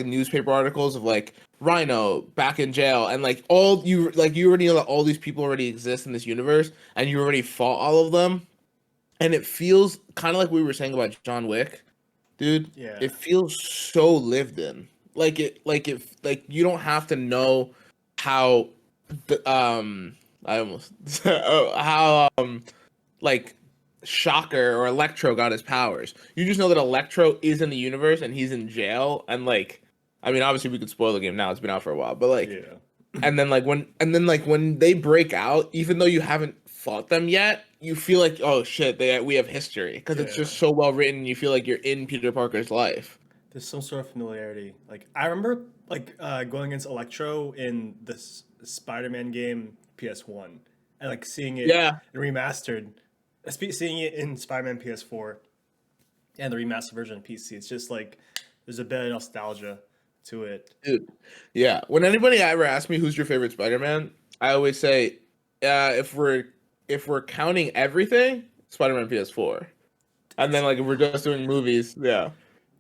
newspaper articles of like Rhino back in jail and like all you like you already know that all these people already exist in this universe and you already fought all of them. And it feels kind of like we were saying about John Wick, dude. Yeah. It feels so lived in. Like you don't have to know how the I almost how like Shocker or Electro got his powers. You just know that Electro is in the universe and he's in jail and like I mean obviously we could spoil the game now, it's been out for a while, but like Yeah. and then when they break out, even though you haven't fought them yet, you feel like oh shit, we have history because it's Yeah. just so well written. You feel like you're in Peter Parker's life. There's some sort of familiarity. Like I remember like going against Electro in this Spider-Man game PS1 and like seeing it Yeah, remastered, seeing it in Spider-Man PS4 and the remastered version on PC. It's just like there's a bit of nostalgia to it. dude. Yeah. When anybody ever asks me who's your favorite Spider-Man, I always say, if we're counting everything, Spider-Man PS4, and then like if we're just doing movies, yeah.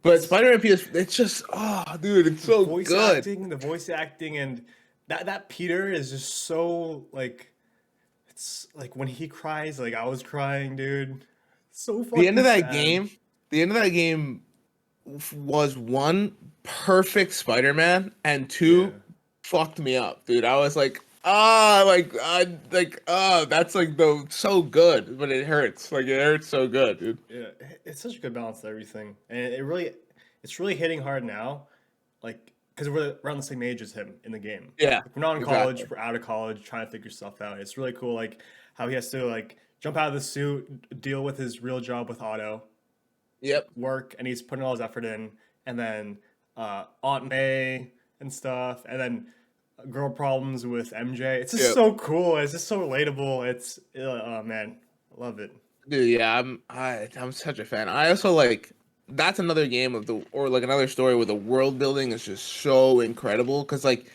But It's Spider-Man PS, it's just oh, dude, it's so good. the voice acting, and that Peter is just so like it's like when he cries, like I was crying, dude. It's so The end fucking of that sad. game, the end of that game was one perfect Spider-Man and two Yeah. fucked me up, dude. I was like, that's like the so good, but it hurts. Like it hurts so good, dude. Yeah, it's such a good balance to everything, and it's really hitting hard now, like because we're around the same age as him in the game. Yeah, Like, we're not in exactly. college, we're out of college, trying to figure stuff out. It's really cool, like how he has to like jump out of the suit, deal with his real job with Otto, Yep. work, and he's putting all his effort in, and then Aunt May and stuff, and then girl problems with MJ. It's just Yep. so cool. It's just so relatable. It's oh man, I love it. Dude, yeah, I'm such a fan. I also like that's another game of the or like another story where the world building is just so incredible because like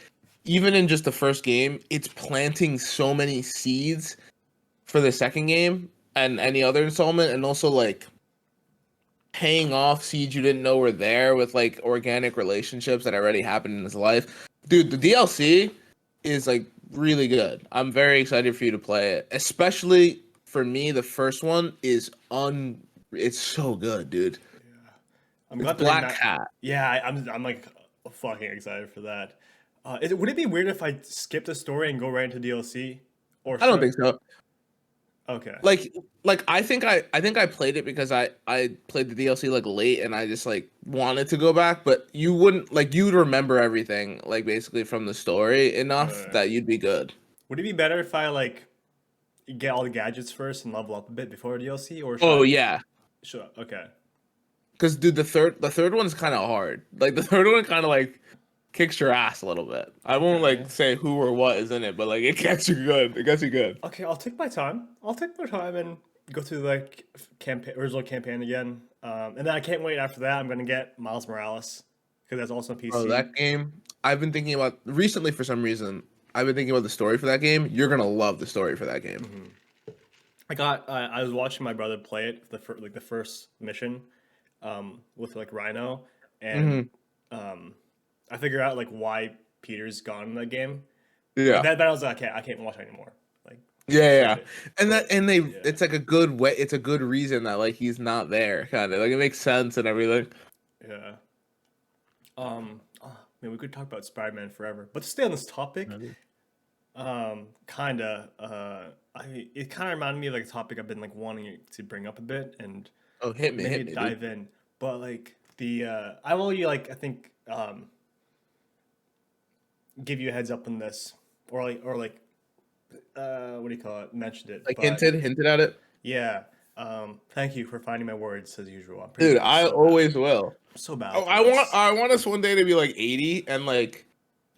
even in just the first game, it's planting so many seeds for the second game and any other installment, and also like paying off seeds you didn't know were there with like organic relationships that already happened in his life. Dude, the DLC is like really good. I'm very excited for you to play it. Especially for me, the first one is it's so good, dude. I'm It's glad the Black rematch. Cat. Yeah, I'm like fucking excited for that. Would it be weird if I skip the story and go right into DLC, or I don't should think so. okay? Like I think I played it because I played the DLC like late and I just like wanted to go back, but you wouldn't like you'd remember everything like basically from the story enough Uh, that you'd be good. would it be better if I like get all the gadgets first and level up a bit before DLC, or should Oh I? yeah. Okay. Because dude, the third one's kind of hard. Like the third one kind of like kicks your ass a little bit. I won't like Okay. say who or what is in it, but like it gets you good. It gets you good. Okay, I'll take my time. I'll take my time and go through the like, campaign, original campaign again. And then I can't wait after that. I'm gonna get Miles Morales because that's also on Bro, PC. that game. I've been thinking about recently for some reason. I've been thinking about the story for that game. You're gonna love the story for that game. Mhm. I was watching my brother play it like the first mission, with like Rhino, and Hmm. um, I figured out like why Peter's gone in that game. And Yeah. that I was like, I can't watch it anymore. Like, Yeah, yeah, skip yeah. it. And that But and they yeah, it's like a good way. It's a good reason that like he's not there, kind of like it makes sense and everything. yeah. Man, we could talk about Spider-Man forever, but to stay on this topic, kinda, it kind of reminded me of like a topic I've been like wanting to bring up a bit and Oh, hit me, maybe dude. dive in. But like, the I will you like I think give you a heads up on this, or like what do you call it? Mentioned it, Like but hinted at it. yeah. Thank you for finding my words as usual. Dude, I'm I so bad. always will. I'm so bad Oh, with words. I want us one day to be like 80 and like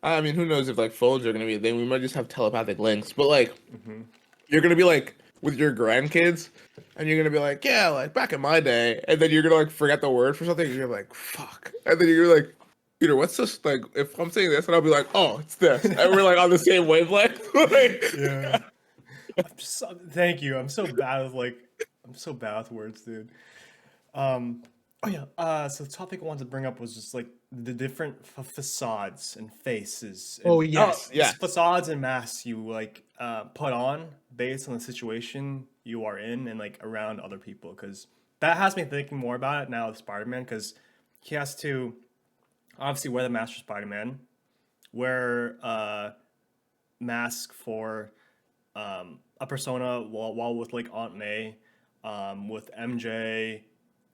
I mean, who knows if like phones are gonna be a thing? We might just have telepathic links, but like Hmm. you're gonna be like with your grandkids, and you're gonna be like, yeah, like back in my day, and then you're gonna like forget the word for something, and you're like, fuck, and then you're like, Peter, what's this? Like, if I'm saying this, and I'll be like, oh, it's this, and we're like on the same wavelength. Yeah. Thank you. I'm so bad with words, dude. Oh yeah. So the topic I wanted to bring up was just like the different facades and faces Oh and yes, yes. facades and masks you like put on based on the situation you are in and like around other people. Because that has me thinking more about it now with Spider-Man. Because he has to obviously wear the mask for Spider-Man, wear mask for a persona while with like Aunt May, with MJ,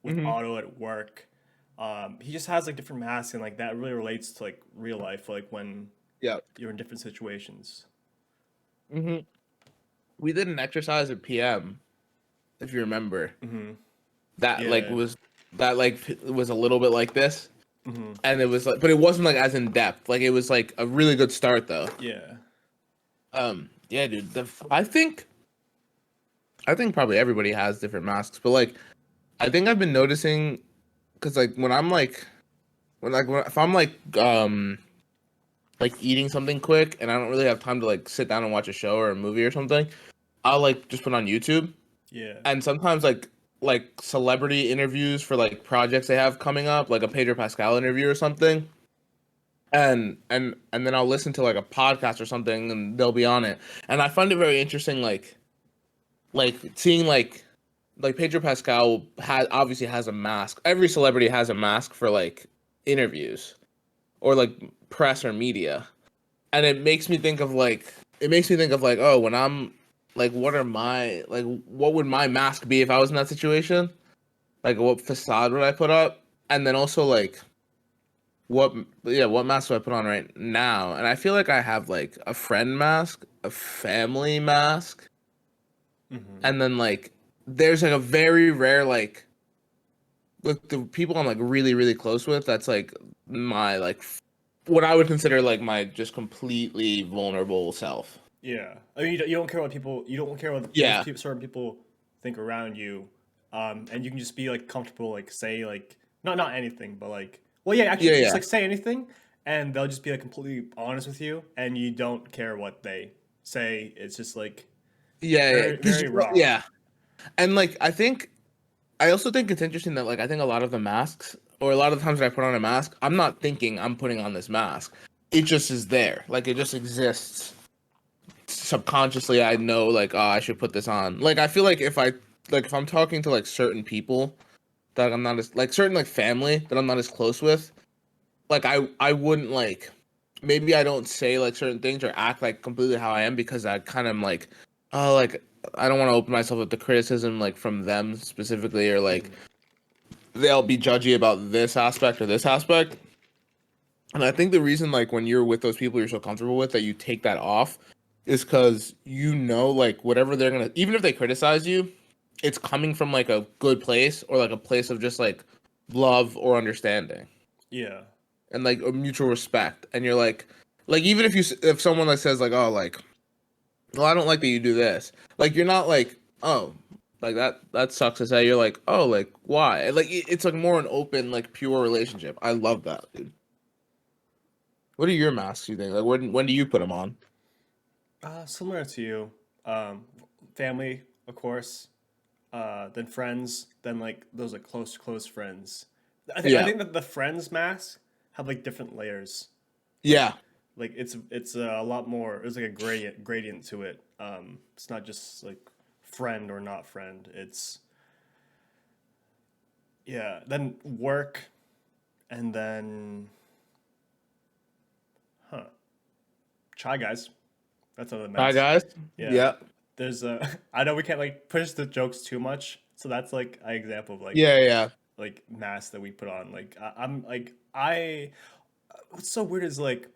with Hmm. Otto at work. He just has like different masks, and like that really relates to like real life, like when Yeah. you're in different situations. Hmm. We did an exercise at PM, if you remember. Hmm. That like Yeah. was that like was a little bit like this, Hmm. and it was like, but it wasn't like as in depth. Like it was like a really good start though. Yeah. Yeah, dude. I think probably everybody has different masks, but like I think I've been noticing because like when I'm like when if I'm like eating something quick and I don't really have time to like sit down and watch a show or a movie or something, I'll like just put on YouTube, Yeah. and sometimes like celebrity interviews for like projects they have coming up, like a Pedro Pascal interview or something. And then I'll listen to like a podcast or something and they'll be on it. And I find it very interesting like seeing like Pedro Pascal has obviously has a mask. Every celebrity has a mask for like interviews or like press or media. And it makes me think of like, oh, when I'm like what are my like what would my mask be if I was in that situation? Like what facade would I put up? And then also like what what mask do I put on right now? And I feel like I have like a friend mask, a family mask, Hmm. and then like there's like a very rare like the people I'm like really close with, that's like my like what I would consider like my just completely vulnerable self. Yeah. I mean, you don't care what you don't care what those Yeah. people, certain people think around you, and you can just be like comfortable, like say like not anything, but like, well, yeah, actually, Yeah, just yeah. like say anything, and they'll just be like completely honest with you, and you don't care what they say. It's just like Yeah, yeah. Cuz very raw. yeah. And like I also think it's interesting that like I think a lot of the masks or a lot of the times that I put on a mask, I'm not thinking I'm putting on this mask. It just is there. Like it just exists. Subconsciously I know like oh I should put this on. Like I feel like if I'm talking to like certain people that I'm not as like certain like family that I'm not as close with, like I wouldn't like maybe I don't say like certain things or act like completely how I am because I kind of am like oh like I don't want to open myself up to criticism like from them specifically or like Mhm. they'll be judgy about this aspect or this aspect. And I think the reason like when you're with those people you're so comfortable with that you take that off is because you know like whatever they're gonna even if they criticize you, it's coming from like a good place or like a place of just like love or understanding Yeah. and like a mutual respect. And you're like even if if someone like says like oh like well I don't like that you do this, like you're not like oh like that sucks to say. You're like oh like why like it's like more an open like pure relationship. I love that, dude. What are your masks? You think like when do you put them on? Similar to you, um, family, of course, then friends, then like those like close friends. I Yeah, think that the friends mask have like different layers. Like yeah, it's a lot more. There's like a gradient to it. It's not just like friend or not friend. It's yeah. Then work, and then huh, Chai Guys. That's other hi meds. guys. Yeah. Yeah, There's a. I know we can't like push the jokes too much, so that's like an example of like yeah, yeah. like mask that we put on. Like I'm like I what's so weird is like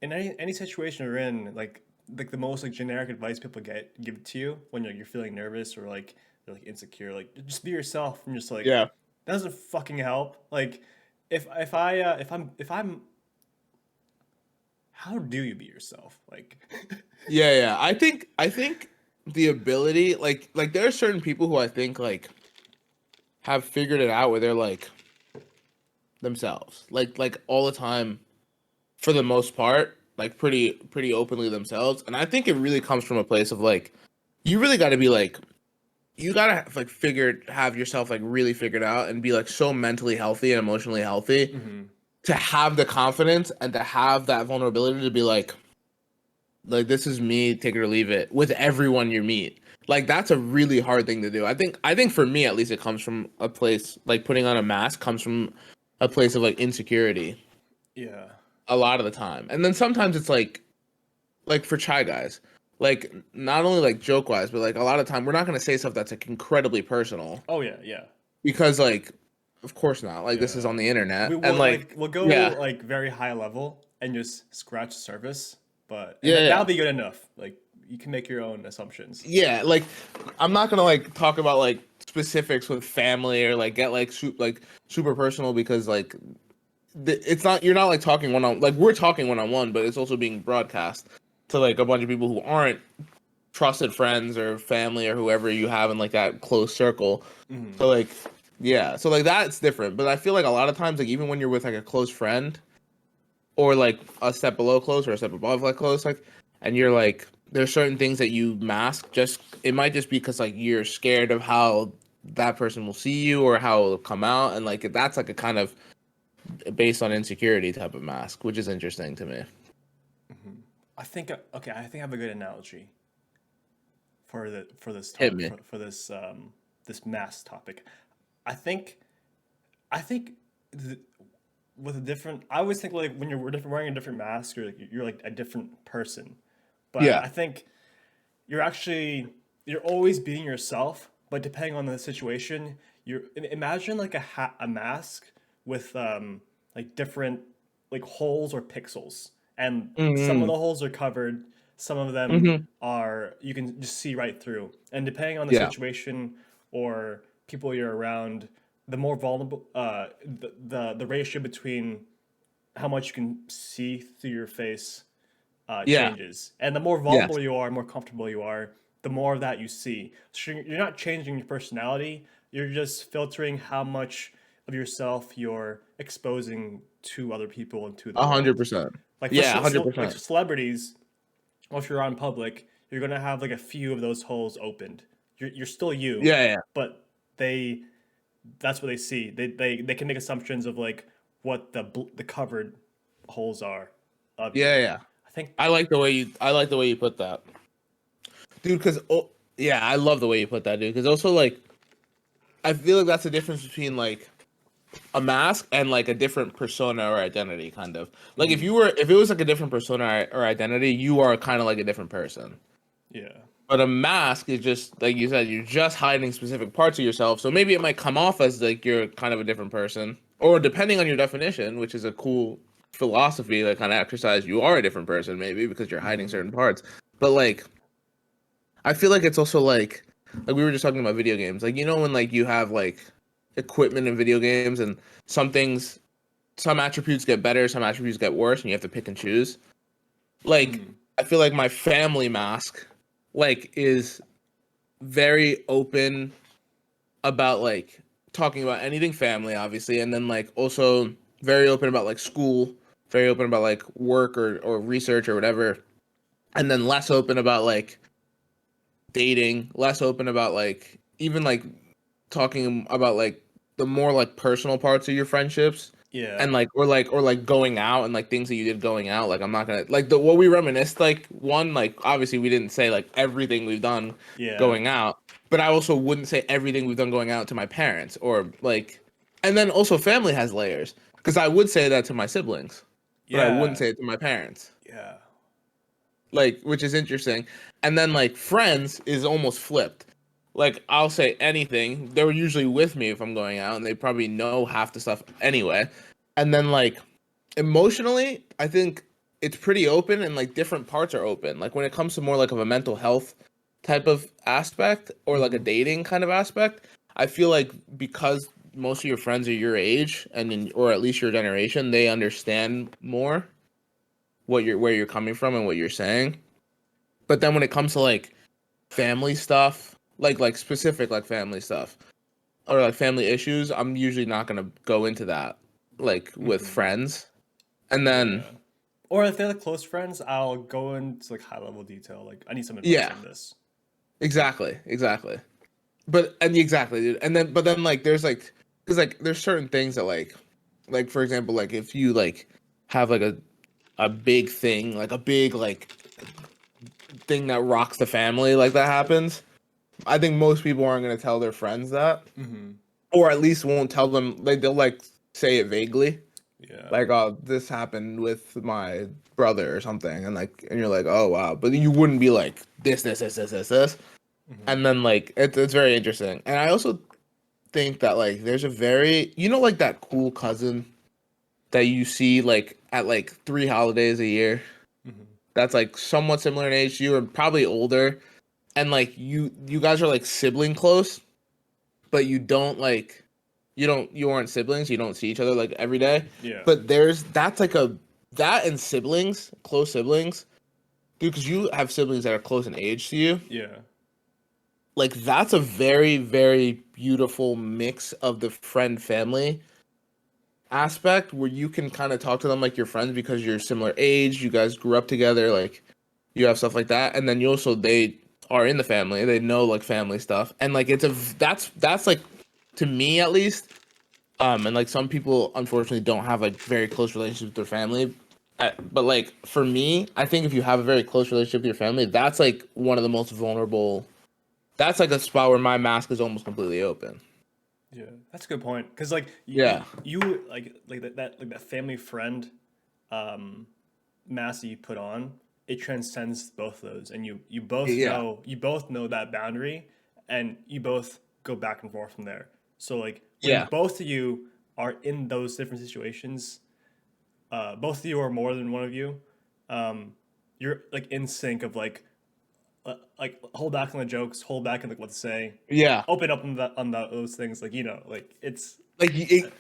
in any situation you're in, like the most like generic advice people give to you when you're feeling nervous or like you're like insecure, like just be yourself. And just like Yeah. that doesn't fucking help. Like if I'm how do you be yourself? Like Yeah, yeah. I think the ability, like there are certain people who I think like have figured it out where they're like themselves. Like all the time for the most part, like pretty openly themselves. And I think it really comes from a place of like you really got to be like you got to like have yourself like really figured out and be like so mentally healthy and emotionally healthy mhm. to have the confidence and to have that vulnerability to be like this is me, take it or leave it with everyone you meet. Like that's a really hard thing to do. I think for me at least it comes from a place like putting on a mask comes from a place of like insecurity Yeah. a lot of the time. And then sometimes it's like for Chai Guys, like not only like joke wise, but like a lot of time we're not gonna say stuff that's like incredibly personal Oh yeah, yeah. because like of course not. Like this is Yeah. on the internet We and will like like we'll go yeah. like very high level and just scratch the surface, but and Yeah, that'll yeah. be good enough. Like you can make your own assumptions. Yeah, like I'm not gonna like talk about like specifics with family or like get like super personal because like it's not you're not like talking one on like we're talking one on one, but it's also being broadcast to like a bunch of people who aren't trusted friends or family or whoever you have in like that close circle. Hmm. So like yeah, so like that's different. But I feel like a lot of times like even when you're with like a close friend or like a step below close or a step above like close like and you're like there's certain things that you mask just it might just be because like you're scared of how that person will see you or how it'll come out and like that's like a kind of based on insecurity type of mask which is interesting to me. Hmm. I think okay. I think I have a good analogy for the for this Hit talk me. for this this mass topic. I think I think th- with a different. I always think like when you're wearing a different mask, you're like a different person. But Yeah. I think you're actually you're always being yourself, but depending on the situation, imagine like a mask with like different like holes or pixels, and some of Hmm. the holes are covered, some of them Hmm. are you can just see right through, and depending on the Yeah. situation or people you're around, the more vulnerable the ratio between how much you can see through your face Yeah. changes. And the more Yes. vulnerable you are, more comfortable you are, the more of that you see. So you're not changing your personality, you're just filtering how much of yourself you're exposing to other people and to the a hundred world. percent Like yeah 100%. like celebrities, if you're on public, you're gonna have like a few of those holes opened. You're still you, Yeah, yeah, but they that's what they see. They can make assumptions of like what the covered holes are of you. yeah. I think I like the way you put that, dude. Because oh, yeah, I love the way you put that, dude. Because also like I feel like that's the difference between like a mask and like a different persona or identity, kind of. Like mhm. if it was like a different persona or identity, you are kind of like a different person. Yeah. But a mask is just like you said, you're just hiding specific parts of yourself. So maybe it might come off as like you're kind of a different person, or depending on your definition, which is a cool philosophy, like kind of exercise, you are a different person maybe because you're hiding Hmm. certain parts. But like I feel like it's also like we were just talking about video games. Like you know when like you have like equipment in video games and some things some attributes get better, some attributes get worse, and you have to pick and choose. Like Hmm. I feel like my family mask like is very open about like talking about anything family obviously and then like also very open about like school, very open about like work or research or whatever and then less open about like dating, less open about like even like talking about like the more like personal parts of your friendships Yeah. and like or going out and like things that you did going out like I'm not gonna like the what we reminisced like one like obviously we didn't say like everything we've done Yeah. going out but I also wouldn't say everything we've done going out to my parents or like and then also family has layers because I would say that to my siblings but I wouldn't Yeah. say it to my parents Yeah. like which is interesting and then like friends is almost flipped like I'll say anything. They're usually with me if I'm going out, and they probably know half the stuff anyway. And then like emotionally, I think it's pretty open, and like different parts are open. Like when it comes to more like of a mental health type of aspect or like a Mhm. dating kind of aspect, I feel like because most of your friends are your age or at least your generation, they understand more where you're coming from and what you're saying. But then when it comes to like family stuff, like specific like family stuff or like family issues, I'm usually not gonna go into that like with Mhm. friends. And then Yeah. Or if they're like close friends, I'll go into like high level detail. Like, I need some advice yeah, on this. exactly. But and exactly, dude. And then but then like there's like because like there's certain things that like for example like if you like have like a big thing like a big like thing that rocks the family like that happens. I think most people aren't gonna tell their friends that, Hmm. or at least won't tell them. Like they'll like say it vaguely, Yeah. like oh this happened with my brother or something, and you're like oh wow, but you wouldn't be like this. Hmm. And then like it's very interesting. And I also think that like there's a very like that cool cousin that you see like at like 3 holidays a year Hmm. that's like somewhat similar in age to you and probably older, and like you guys are like sibling close, but you aren't siblings, you don't see each other like every day. Yeah. But that's like a that and siblings, close siblings, dude, because you have siblings that are close in age to you. Yeah. Like that's a very, very beautiful mix of the friend family aspect where you can kind of talk to them like your friends because you're similar age, you guys grew up together, like you have stuff like that, and then you also they are in the family, they know like family stuff, and like that's like to me at least, and like some people unfortunately don't have like very close relationships with their family, but like for me, I think if you have a very close relationship with your family, that's like one of the most vulnerable. That's like a spot where my mask is almost completely open. Yeah. That's a good point. Cause like Yeah, you like that like that family friend um mask that you put on, it transcends both those, and yeah, you both know that boundary, and you both go back and forth from there. So like when yeah, both of you are in those different situations, both of you or more than one of you, um, you're like in sync of like hold back on the jokes, hold back on like what to say, yeah. open up on those things. Like like it's. Like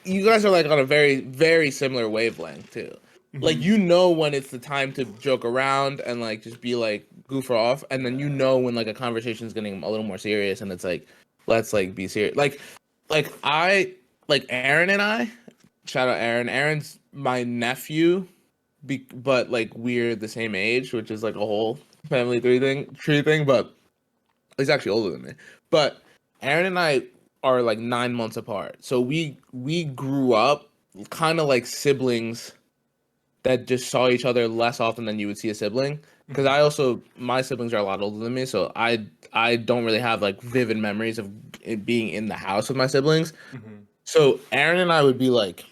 you guys are like on a very very similar wavelength too. Like Mhm. you know when it's the time to joke around and like just be like goof off, and then you know when like a conversation is getting a little more serious, and it's like let's like be serious. Like I like Aaron and I. Shout out Aaron. Aaron's my nephew, but like we're the same age, which is like a whole family tree thing. But he's actually older than me. But Aaron and I are like 9 months apart. So we grew up kind of like siblings that just saw each other less often than you would see a sibling. Because Mhm. I also my siblings are a lot older than me, so I don't really have like vivid memories of it being in the house with my siblings. Mhm. So Aaron and I would be like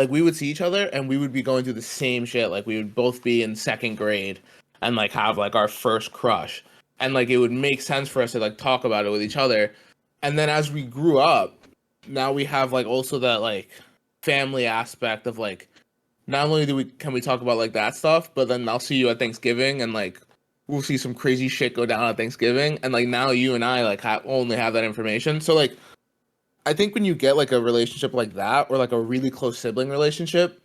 we would see each other and we would be going through the same shit. Like we would both be in second grade and like have like our first crush. And like it would make sense for us to like talk about it with each other. And then as we grew up, now we have like also that like family aspect of like not only do we can we talk about like that stuff, but then I'll see you at Thanksgiving and like we'll see some crazy shit go down at Thanksgiving. And like now you and I like only have that information. So like I think when you get like a relationship like that or like a really close sibling relationship,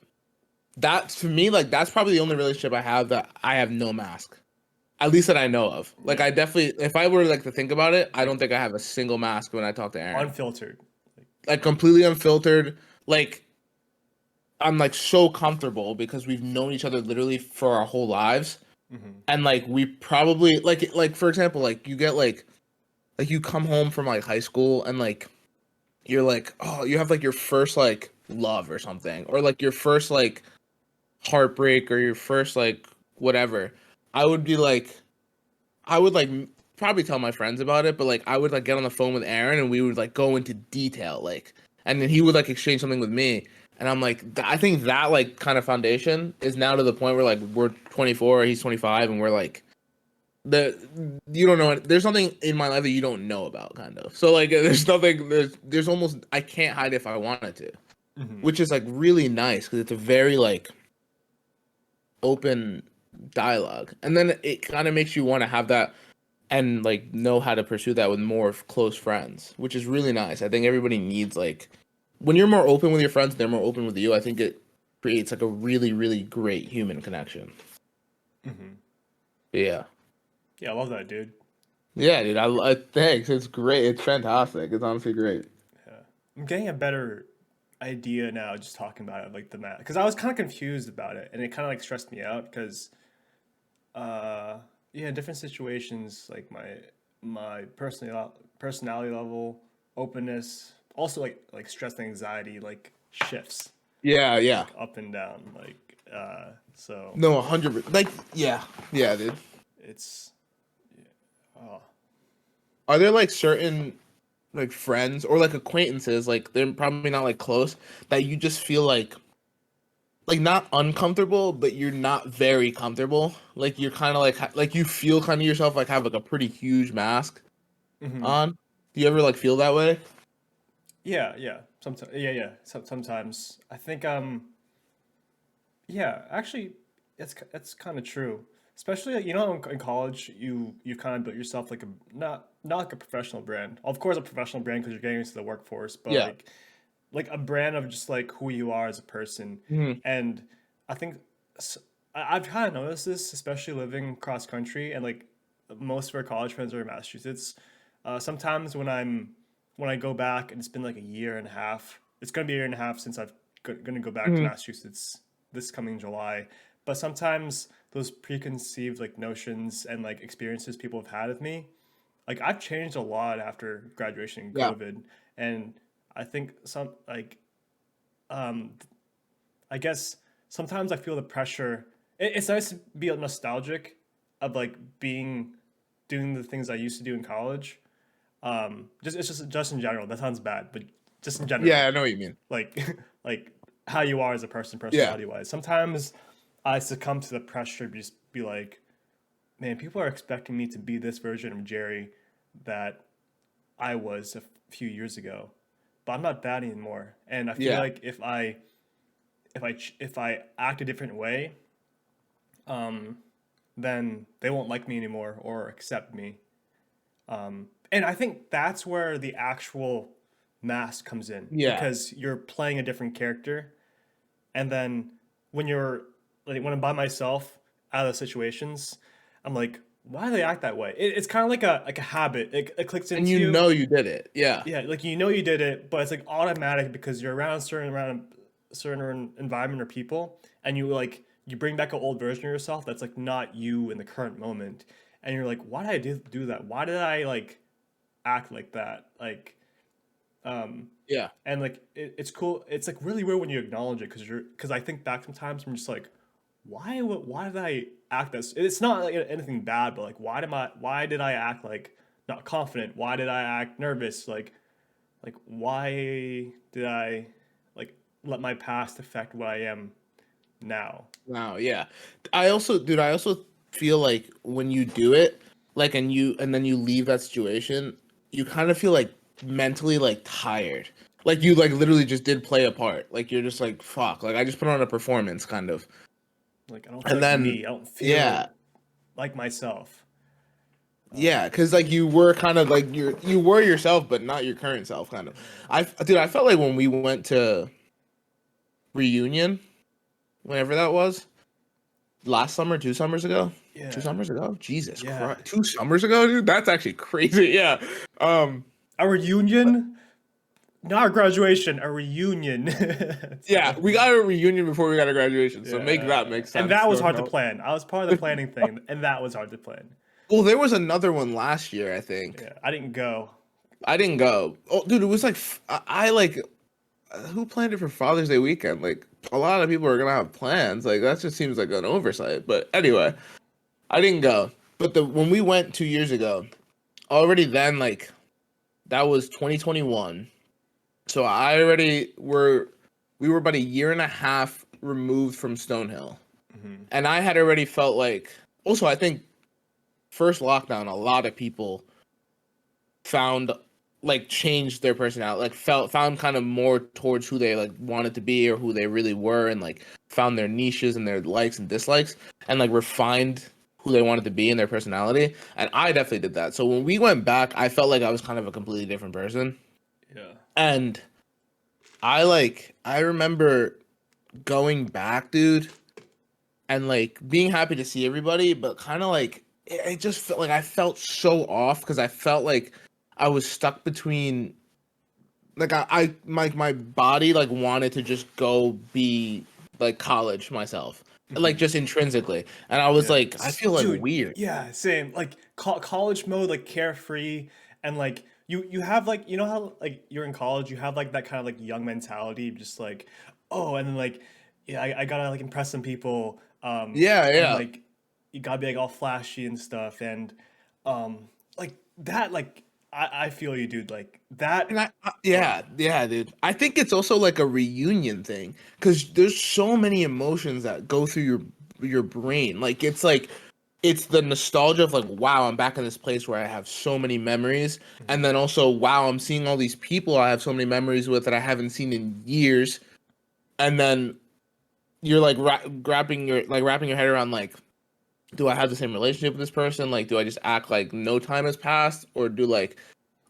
that for me, like that's probably the only relationship I have that I have no mask. At least that I know of. Like Yeah. I definitely if I were like to think about it, I Like don't think I have a single mask when I talk to Aaron. unfiltered. Like, Like completely unfiltered. Like I'm like so comfortable because we've known each other literally for our whole lives. mhm. And like we probably like for example, like you get like you come home from like high school and like you're like, oh, you have like your first like love or something, or like your first like heartbreak or your first like whatever. I would be like, I would like probably tell my friends about it, but like I would like get on the phone with Aaron and we would like go into detail, like, and then he would like exchange something with me. And I'm like, I think that like kind of foundation is now to the point where like we're 24, he's 25, and we're like the you don't know. There's something in my life that you don't know about, kind of. So like, there's nothing. There's almost I can't hide if I wanted to, Hmm. which is like really nice because it's a very like open dialogue, and then it kind of makes you want to have that and like know how to pursue that with more close friends, which is really nice. I think everybody needs like when you're more open with your friends, they're more open with you. I think it creates like a really really great human connection. Hmm. Yeah. Yeah, I love that, dude. Yeah, dude. Thanks. It's great. It's fantastic. It's honestly great. Yeah, I'm getting a better idea now just talking about it, like the math, because I was kind of confused about it, and it kind of like stressed me out because, uh, yeah, in different situations, like my personality level, openness, also like stress and anxiety, like shifts Yeah, yeah. like up and down, like so No, 100. Like, yeah, yeah, dude. it's oh Are there like certain like friends or like acquaintances, like they're probably not like close, that you just feel like not uncomfortable, but you're not very comfortable. Like you're kind of like you feel kind of yourself like have like a pretty huge mask hmm. on. Do you ever like feel that way? Yeah, yeah, sometimes, yeah, sometimes I think yeah, actually, it's kind of true. Especially, like, in college, you kind of built yourself like a not like a professional brand. Of course, a professional brand because you're getting into the workforce, but Yeah. like a brand of just like who you are as a person. Hmm. And I think s- I've kind of noticed this, especially living cross country, and like most of our college friends are in Massachusetts. Sometimes when I go back and it's been like a year and a half, it's gonna be a year and a half since gonna go back to Hmm. Massachusetts this coming July. But sometimes those preconceived like notions and like experiences people have had of me, like I've changed a lot after graduation and Yeah. COVID, and I think um, I guess sometimes I feel the pressure. It's nice to be nostalgic of like doing the things I used to do in college. Just it's just in general. That sounds bad, but just in general, Yeah, I know what you mean. like like how you are as a person, Yeah. personality wise. Sometimes I succumb to the pressure to just be like, man, people are expecting me to be this version of Jerry that I was a few years ago, but I'm not that anymore. And I feel Yeah. like if I act a different way, then they won't like me anymore or accept me. And I think that's where the actual mask comes in Yeah. because you're playing a different character, and then when you're like when I'm by myself out of the situations, I'm like, why do they act that way? It's kind of like a habit. It clicks And into you you. know you did it. Yeah. Yeah, like you did it, but it's like automatic because you're around a certain environment or people, and you bring back an old version of yourself that's like not you in the current moment, and you're like, why did I do that? Why did I like act like that? Like, Yeah. and like it's cool. It's like really weird when you acknowledge it because I think back sometimes I'm just like, why did I act this? It's not like anything bad, but like why did I act like not confident? Why did I act nervous? Like why did I like let my past affect what I am now? Wow, yeah. I also feel like when you do it, like and then you leave that situation, you kind of feel like mentally like tired. Like you like literally just did play a part. Like you're just like fuck. Like I just put on a performance kind of. Like I don't feel And like then me. I don't feel yeah. like myself. Yeah, cuz like you were kind of like you were yourself but not your current self kind of. I felt like when we went to reunion, whenever that was, last summer, 2 summers ago. Two Yeah, summers ago? Jesus yeah. Christ. 2 summers ago, dude? That's actually crazy. Yeah. Um, A reunion, not a graduation. A reunion. It's yeah, we got a reunion before we got a graduation, so make that yeah, make and sense. that was Don't hard to know. plan. I was part of the planning thing, and that was hard to plan. Well, there was another one last year, I think. Yeah, I didn't go. I didn't go. Oh, dude, it was like I like who planned it for Father's Day weekend? Like a lot of people are gonna have plans. Like that just seems like an oversight. But anyway, I didn't go. But the when we went 2 years ago, already then like that was 2021. So I already were we were about a year and a half removed from Stonehill. Hmm. And I had already felt like also I think first lockdown, a lot of people found like changed their personality, like found kind of more towards who they like wanted to be or who they really were, and like found their niches and their likes and dislikes, and like refined who they wanted to be in their personality. And I definitely did that. So when we went back, I felt like I was kind of a completely different person. Yeah. And I remember going back, dude, and like being happy to see everybody, but kind of like it just felt like I felt so off because I felt like I was stuck between like my body like wanted to just go be like college myself, like just intrinsically, and I was Yeah. like I feel like Dude, weird. yeah, same. Like college mode, like carefree, and like you have like you know how like you're in college, you have like that kind of like young mentality, just like oh, and then like yeah, I gotta like impress some people, Yeah, and yeah. like you gotta be like all flashy and stuff, and like that, like I feel you, dude, like that. And Oh, yeah, dude. I think it's also like a reunion thing because there's so many emotions that go through your brain. Like it's the nostalgia of like, wow, I'm back in this place where I have so many memories, and then also, wow, I'm seeing all these people I have so many memories with that I haven't seen in years, and then you're like wrapping your head around like, do I have the same relationship with this person? Like, do I just act like no time has passed, or do like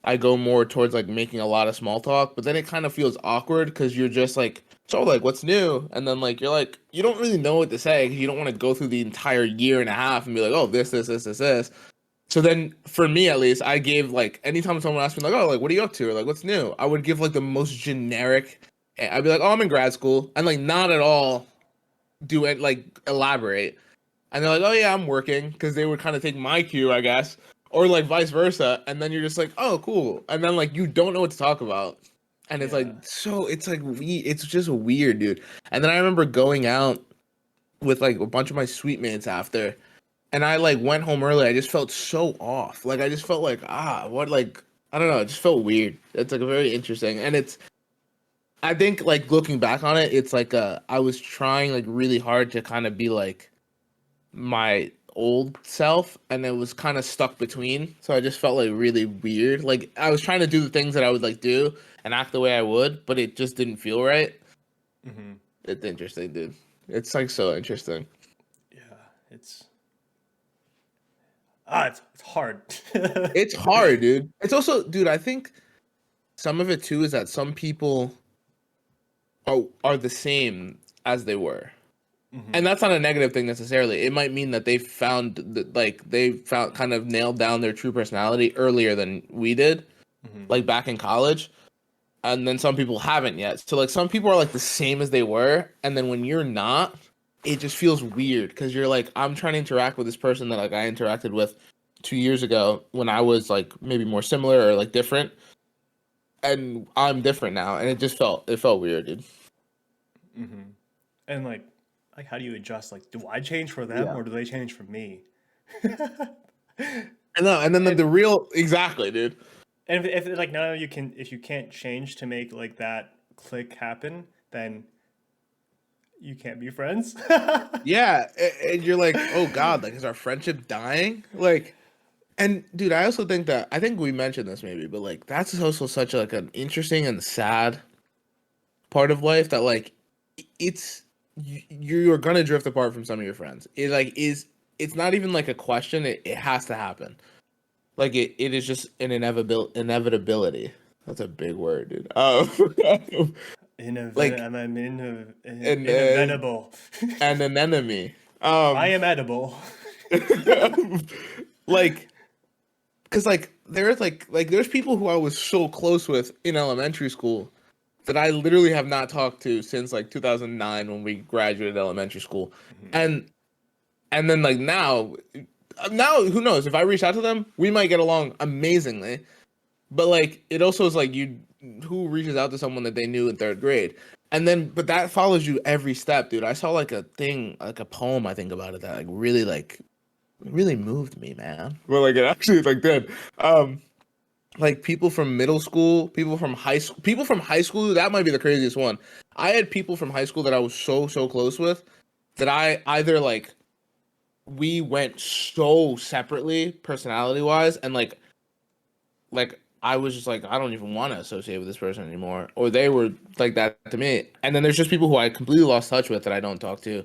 I go more towards like making a lot of small talk, but then it kind of feels awkward because you're just like, so like, what's new? And then like, you're like, you don't really know what to say because you don't want to go through the entire year and a half and be like, oh, this. So then for me, at least, I gave like, anytime someone asked me like, oh, like, what are you up to? Or like, what's new? I would give like the most generic, I'd be like, oh, I'm in grad school. And like, not at all do it like elaborate. And they're like, oh yeah, I'm working, because they would kind of take my cue, I guess, or like vice versa. And then you're just like, oh, cool. And then like you don't know what to talk about, and it's like yeah. so it's like it's just weird, dude. And then I remember going out with like a bunch of my suite mates after, and I like went home early. I just felt so off. Like I just felt like what like I don't know. It just felt weird. It's like a very interesting, and it's I think like looking back on it, it's like I was trying like really hard to kind of be like my old self, and it was kind of stuck between, so I just felt like really weird. Like I was trying to do the things that I would like do and act the way I would, but it just didn't feel right. Hmm. It's interesting, dude. It's like so interesting. Yeah, it's it's hard. It's hard, dude. It's also, dude, I think some of it too is that some people are the same as they were. And Hmm. that's not a negative thing necessarily. It might mean that they found kind of nailed down their true personality earlier than we did, Hmm. like back in college. And then some people haven't yet. So like some people are like the same as they were, and then when you're not, it just feels weird because you're like, I'm trying to interact with this person that like I interacted with 2 years ago when I was like maybe more similar or like different, and I'm different now, and it felt weird, dude. Hmm. And like how do you adjust? Like, do I change for them Yeah. or do they change for me? And no, and then And the real exactly, dude. and if like none of you can, if you can't change to make like that click happen, then you can't be friends. Yeah, and you're like, oh God, like is our friendship dying? Like, and dude, I also think that I think we mentioned this maybe, but like that's also such like an interesting and sad part of life that like it's you're gonna drift apart from some of your friends. It like is it's not even like a question. It has to happen. Like it is just an inevitability. That's a big word, dude. Inevit- Like I'm an inevitable. and an enemy. I Um, am edible. like because like there's people who I was so close with in elementary school that I literally have not talked to since like 2009 when we graduated elementary school, Mhm. and then like now who knows, if I reach out to them we might get along amazingly, but like it also is like you who reaches out to someone that they knew in third grade, and then but that follows you every step, dude. I saw like a thing, like a poem I think about it that really moved me, man. Well, like it actually like did. Like people from middle school, people from high school. That might be the craziest one. I had people from high school that I was so close with that I either like we went so separately personality wise, and like I was just like, I don't even want to associate with this person anymore, or they were like that to me. And then there's just people who I completely lost touch with that I don't talk to.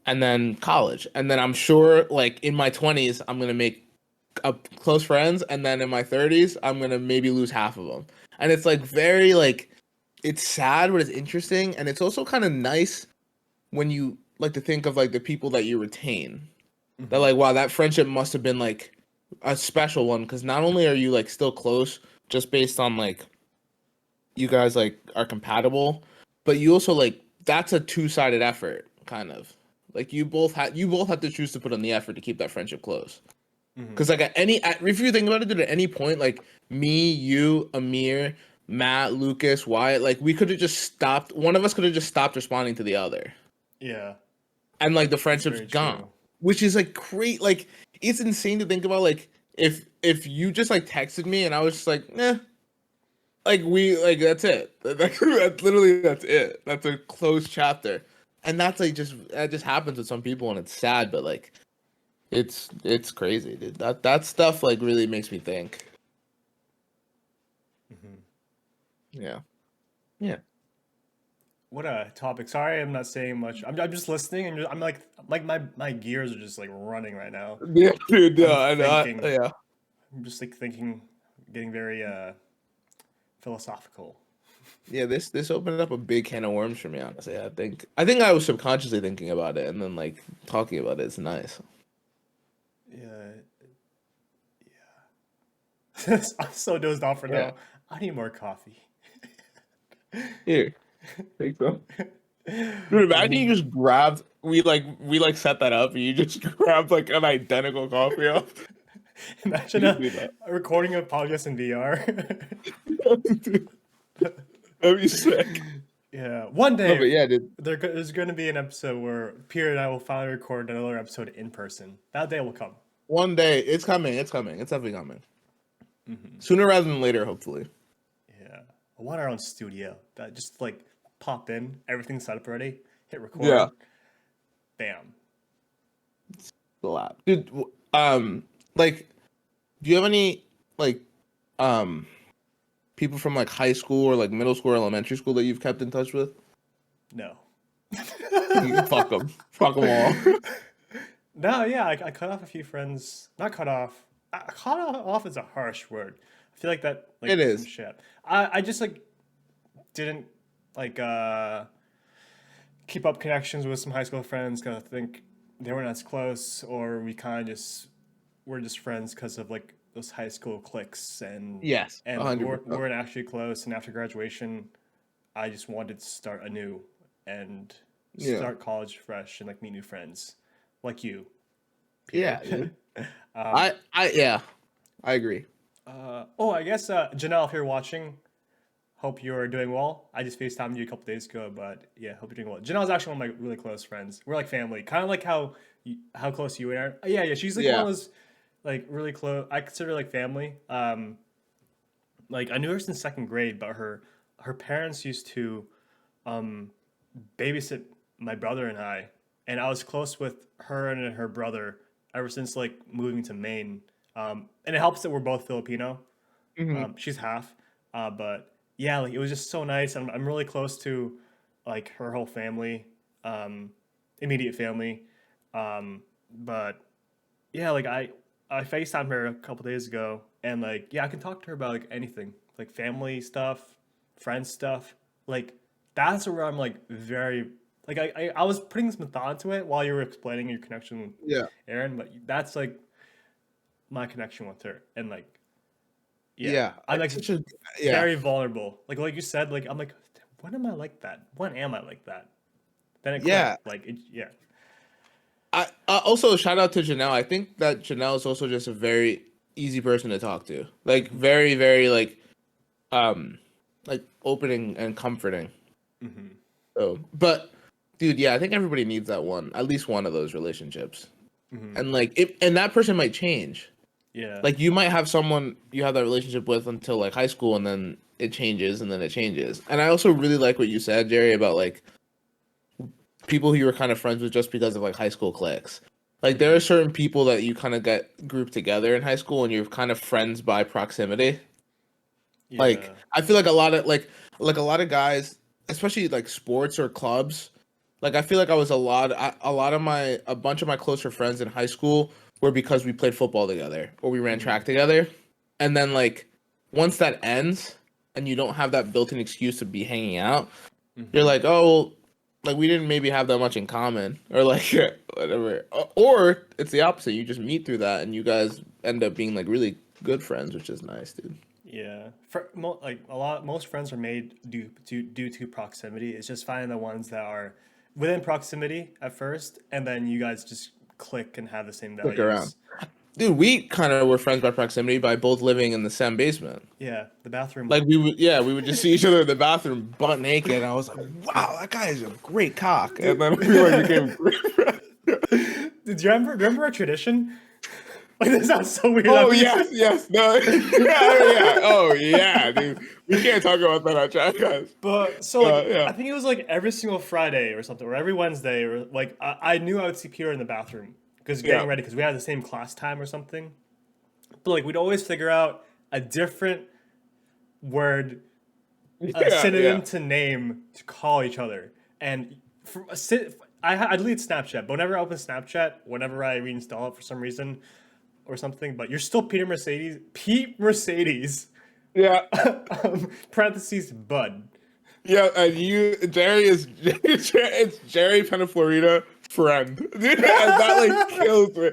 And then college, and then I'm sure like in my 20s I'm gonna make close friends, and then in my 30s I'm gonna maybe lose half of them. And it's like very like it's sad, but it's interesting, and it's also kind of nice when you like to think of like the people that you retain. That Mm-hmm. like wow, that friendship must have been like a special one because not only are you like still close just based on like you guys like are compatible, but you also like that's a two-sided effort kind of. Like you both have to choose to put in the effort to keep that friendship close. Mm-hmm. Because like if you think about it, dude, at any point, like me, you, Amir, Matt, Lucas, Wyatt, like we could have just stopped. One of us could have just stopped responding to the other, Yeah, and like the that's friendship's very gone. true. Which is like great. Like it's insane to think about. Like if you just like texted me and I was just like, like we like that's it. That's literally that's it. That's a closed chapter, and that's like just that just happens with some people, and it's sad, but like it's crazy, dude. That stuff like really makes me think. Mm-hmm. Yeah. Yeah. What a topic. Sorry, I'm not saying much. I'm just listening, and I'm like my gears are just like running right now. Yeah, dude. I'm I know. thinking. Yeah. I'm just like thinking, getting very philosophical. Yeah. This opened up a big can of worms for me. Honestly, I think I was subconsciously thinking about it, and then like talking about it is nice. Yeah, yeah. I'm so dozed off for Yeah. now. I need more coffee. Here. Take some. Dude, imagine you just grabbed. We set that up, and you just grabbed like an identical coffee up. Imagine You do that. a recording of podcast in VR. Dude, that'd be sick. Yeah, one No, but day yeah, dude. there's going to be an episode where Pierre and I will finally record another episode in person. That day will come. One day, it's coming. It's coming. It's definitely coming. Sooner rather than later, hopefully. Yeah, I want our own studio. That just like pop in, everything's set up already, hit Yeah. record, bam. The lab, dude. Like, do you have any like, um, people from like high school or like middle school or elementary school that you've kept in touch with? No. You can fuck them all. No, yeah, I cut off a few friends. Not cut off. Cut off is a harsh word. I feel like that like It some is. shit. I just like didn't like keep up connections with some high school friends because I think they weren't as close, or we kind of just were just friends because of like those high school cliques Yes, and like 100%. weren't actually close. And after graduation, I just wanted to start anew and Yeah, start college fresh and like meet new friends like you, yeah, Pierre. dude. um, Yeah, I agree. oh, I guess Janelle, if you're watching, hope you're doing well. I just FaceTimed you a couple days ago, but yeah, hope you're doing well. Janelle's actually one of my really close friends. We're like family, kind of like how close you are. Yeah, yeah, she's like one of Yeah, those like really close. I consider her like family. Like I knew her since second grade, but her parents used to um babysit my brother and I was close with her and her brother ever since like moving to Maine. And it helps that we're both Filipino. hmm She's half, but yeah, like it was just so nice. I'm really close to like her whole family, um, immediate family. But yeah, like I FaceTimed her a couple days ago, and like yeah, I can talk to her about like anything, like family stuff, friend stuff. Like that's where I'm like very like I was putting some thought into it while you were explaining your connection with yeah, Aaron, but that's like my connection with her, and like yeah, yeah. I'm It's like such a yeah. very vulnerable. Like you said, like I'm like, when am I like that? When am I like that? Then it Yeah, clicked. Like it, yeah. I also shout out to Janelle. I think that Janelle is also just a very easy person to talk to. Like very, very um like opening and comforting. Hmm. So, but dude, yeah, I think everybody needs that one, at least one of those relationships. Hmm. And like if and that person might change. Yeah. Like you might have someone you have that relationship with until like high school and then it changes and then it changes. And I also really like what you said, Jerry, about like people who you were kind of friends with just because of like high school cliques. Like there Mhm. are certain people that you kind of get grouped together in high school, and you're kind of friends by proximity. Like Yeah. I feel like a lot of guys, especially like sports or clubs. Like I feel like I was a lot of my a bunch of my closer friends in high school were because we played football together or we ran Mhm. track together. And then like once that ends and you don't have that built-in excuse to be hanging out, you're Mhm. like, oh, like we didn't maybe have that much in common or like whatever. Or it's the opposite. You just meet through that and you guys end up being like really good friends, which is nice, dude. Yeah. Like most friends are made due to proximity. It's just finding the ones that are within proximity at first, and then you guys just click and have the same Stick around. values. Dude, we kind of were friends by proximity by both living in the same basement. Yeah, the bathroom. Like we would just see each other in the bathroom butt naked. And I was like, wow, that guy is a great cock. And then we like became great friends. Did you remember our tradition? Like this sounds so weird. Oh yes, yes, no, yeah, oh yeah, dude. We can't talk about that on chat, guys. But so like Yeah, I think it was like every single Friday or something, or every Wednesday, or like I knew I would see Peter in the bathroom because yeah, getting ready because we had the same class time or something. But like we'd always figure out a different word, a yeah, synonym yeah. to name to call each other. And from I delete Snapchat, but whenever I open Snapchat, whenever I reinstall it for some reason or something, but you're still Peter Mercedes, Pete Mercedes, Yeah. parentheses Bud. Yeah, and Jerry is it's Jerry Penaflorida friend, dude, and that like kills me.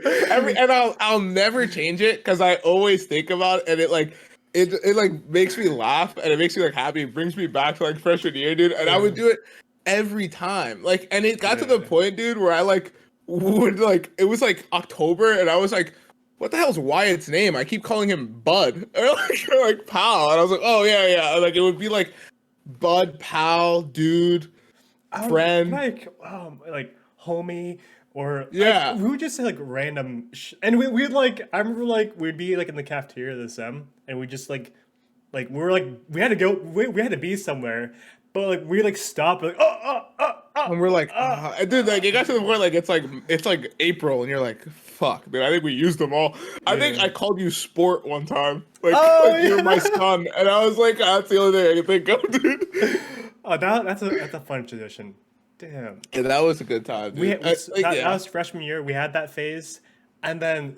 And I'll never change it because I always think about it, and it like makes me laugh and it makes me like happy. It brings me back to like freshman year, dude. And I would do it every time, like, and it got to the Yeah. point, dude, where I like would like it was like October, and I was like, what the hell's Wyatt's name? I keep calling him Bud or like Pal, and I was like, oh yeah, yeah, like it would be like Bud, pal, dude, I don't friend. like homie or like Yeah. we would just say like random and we'd like I remember like we'd be like in the cafeteria of the sem and we just like we were like we had to go we had to be somewhere but like we like stop like And we're like, dude, like it got to the point like it's like April, and you're like, fuck, dude. I think we used them all. I think yeah. I called you sport one time, Oh like you're my yeah. son, and I was like, that's the only thing I can think of, dude. Oh that's a fun tradition. Damn. Yeah, that was a good time, We, dude. we that Yeah, was freshman year. We had that phase, and then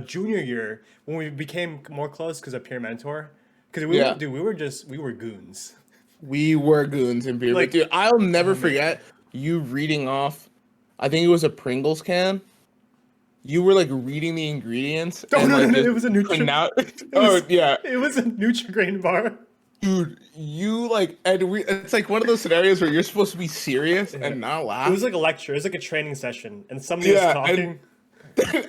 junior year when we became more close because of peer mentor. Because yeah. we were goons. We were goons in beer, but Like dude, I'll never oh man, forget you reading off. I think it was a Pringles can. You were like reading the ingredients oh and like no, just it was a putting out. it Oh was yeah, it was a Nutri-Grain bar. dude, you like, and we. It's like one of those scenarios where you're supposed to be serious Yeah. and not It was laugh. like a lecture. It was like a training session, and somebody was Yeah, talking.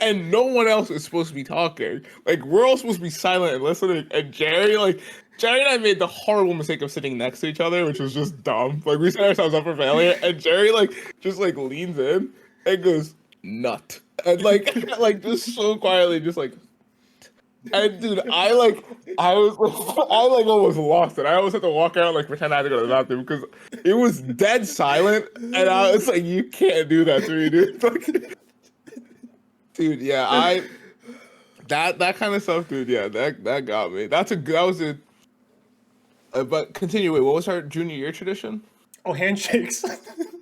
and no one else is supposed to be talking. Like we're all supposed to be silent and listening. And Jerry and I made the horrible mistake of sitting next to each other, which was just dumb. Like we set ourselves up for failure, and Jerry like just like leans in and goes nut, and like like just so quietly, just like. And dude, I was I like almost lost it. I almost had to walk out like pretend I had to go to the bathroom because it was dead silent, and I was like, you can't do that to me, dude. Like, dude, yeah, I that kind of stuff, dude. Yeah, that got me. That was a. But continue. Wait, what was our junior year tradition? Oh, handshakes.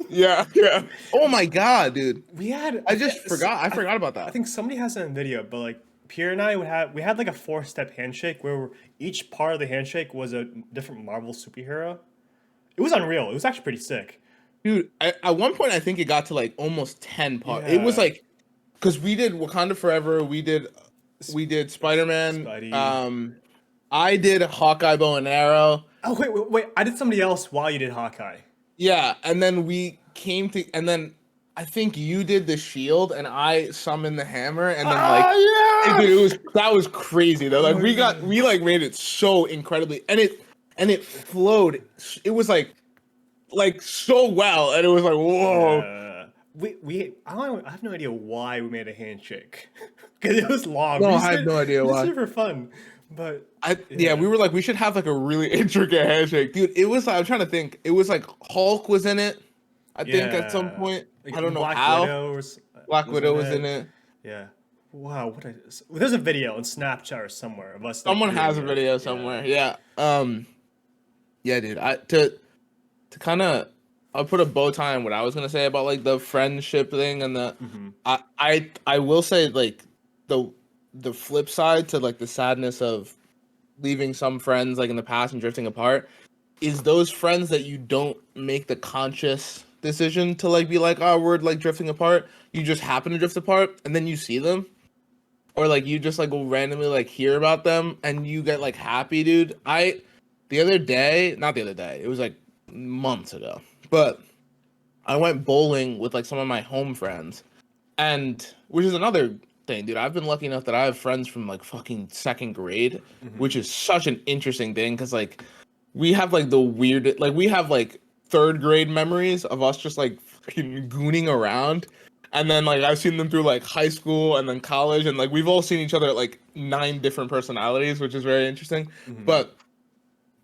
Yeah, yeah. Oh my god, dude. we had. I just forgot. I forgot about I that. think somebody has it in video, but like Pierre and I we had like a 4-step handshake where each part of the handshake was a different Marvel superhero. It was unreal. It was actually pretty sick. Dude, at one point I think it got to like almost 10 parts. It was Yeah. like because we did Wakanda Forever, we did Spider-Man, Spidey. I did Hawkeye Bow and Arrow. Oh wait! I did somebody else while you did Hawkeye. Yeah, and then and then I think you did the shield and I summoned the hammer and then like Ah dude, yeah. that was crazy though. Like we like made it so incredibly and it flowed. It was like so well, and it was like whoa. Yeah. I have no idea why we made a handshake because it was long. No, I have no idea We just why. did it for fun, but Yeah, we were like we should have like a really intricate handshake, dude. It was I'm trying to think. It was like Hulk was in it. I think at some yeah. point. Like I don't know Black how. Widow Black was in Widow was in it. it. Yeah. Wow. There's a video on Snapchat or somewhere of us like Someone doing has a it. video Yeah. somewhere. Yeah. Yeah, dude. To kind of I'll put a bow tie on what I was gonna say about like the friendship thing and the Hmm. I will say like the the flip side to like the sadness of leaving some friends like in the past and drifting apart is those friends that you don't make the conscious decision to like be like, oh, we're like drifting apart. You just happen to drift apart and then you see them. Or like you just like will randomly like hear about them and you get like happy, dude. The other day, not the other day, it was like months ago. But I went bowling with like some of my home friends. And which is another thing, dude. I've been lucky enough that I have friends from like fucking second grade, Hmm. which is such an interesting thing because like we have like the weird, like we have like third grade memories of us just like fucking gooning around. And then like I've seen them through like high school and then college, and like we've all seen each other at like 9 different personalities, which is very interesting. Hmm. But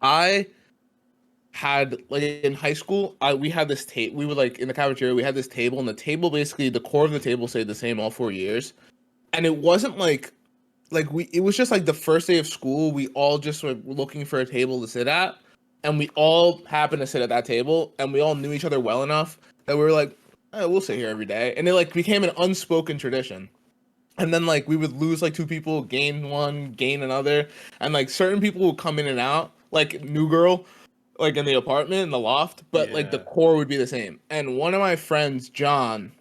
I had like in high school, I we had this table. We would like in the cafeteria, we had this table, and the table basically the core of the table stayed the same all 4 years. And it wasn't like we it was just like the first day of school, we all just were looking for a table to sit at, and we all happened to sit at that table, and we all knew each other well enough that we were like, oh, we'll sit here every day, and it like became an unspoken tradition. And then like we would lose like two people, gain one, gain another, and like certain people would come in and out, like new girl, like in the apartment in the loft, but like the Yeah. core would be the same. And one of my friends, John,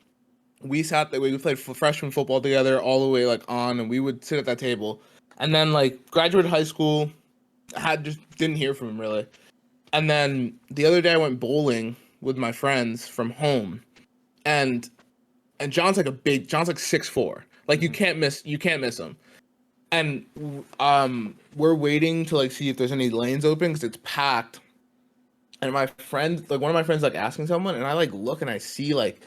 we sat there, we played freshman football together all the way like on, and we would sit at that table. And then like graduated high school, had just didn't hear from him really. And then the other day I went bowling with my friends from home, and John's like 6'4". Like Hmm. you can't miss him. And we're waiting to like see if there's any lanes open because it's packed. And my friend, like one of my friends, like asking someone, and I like look and I see like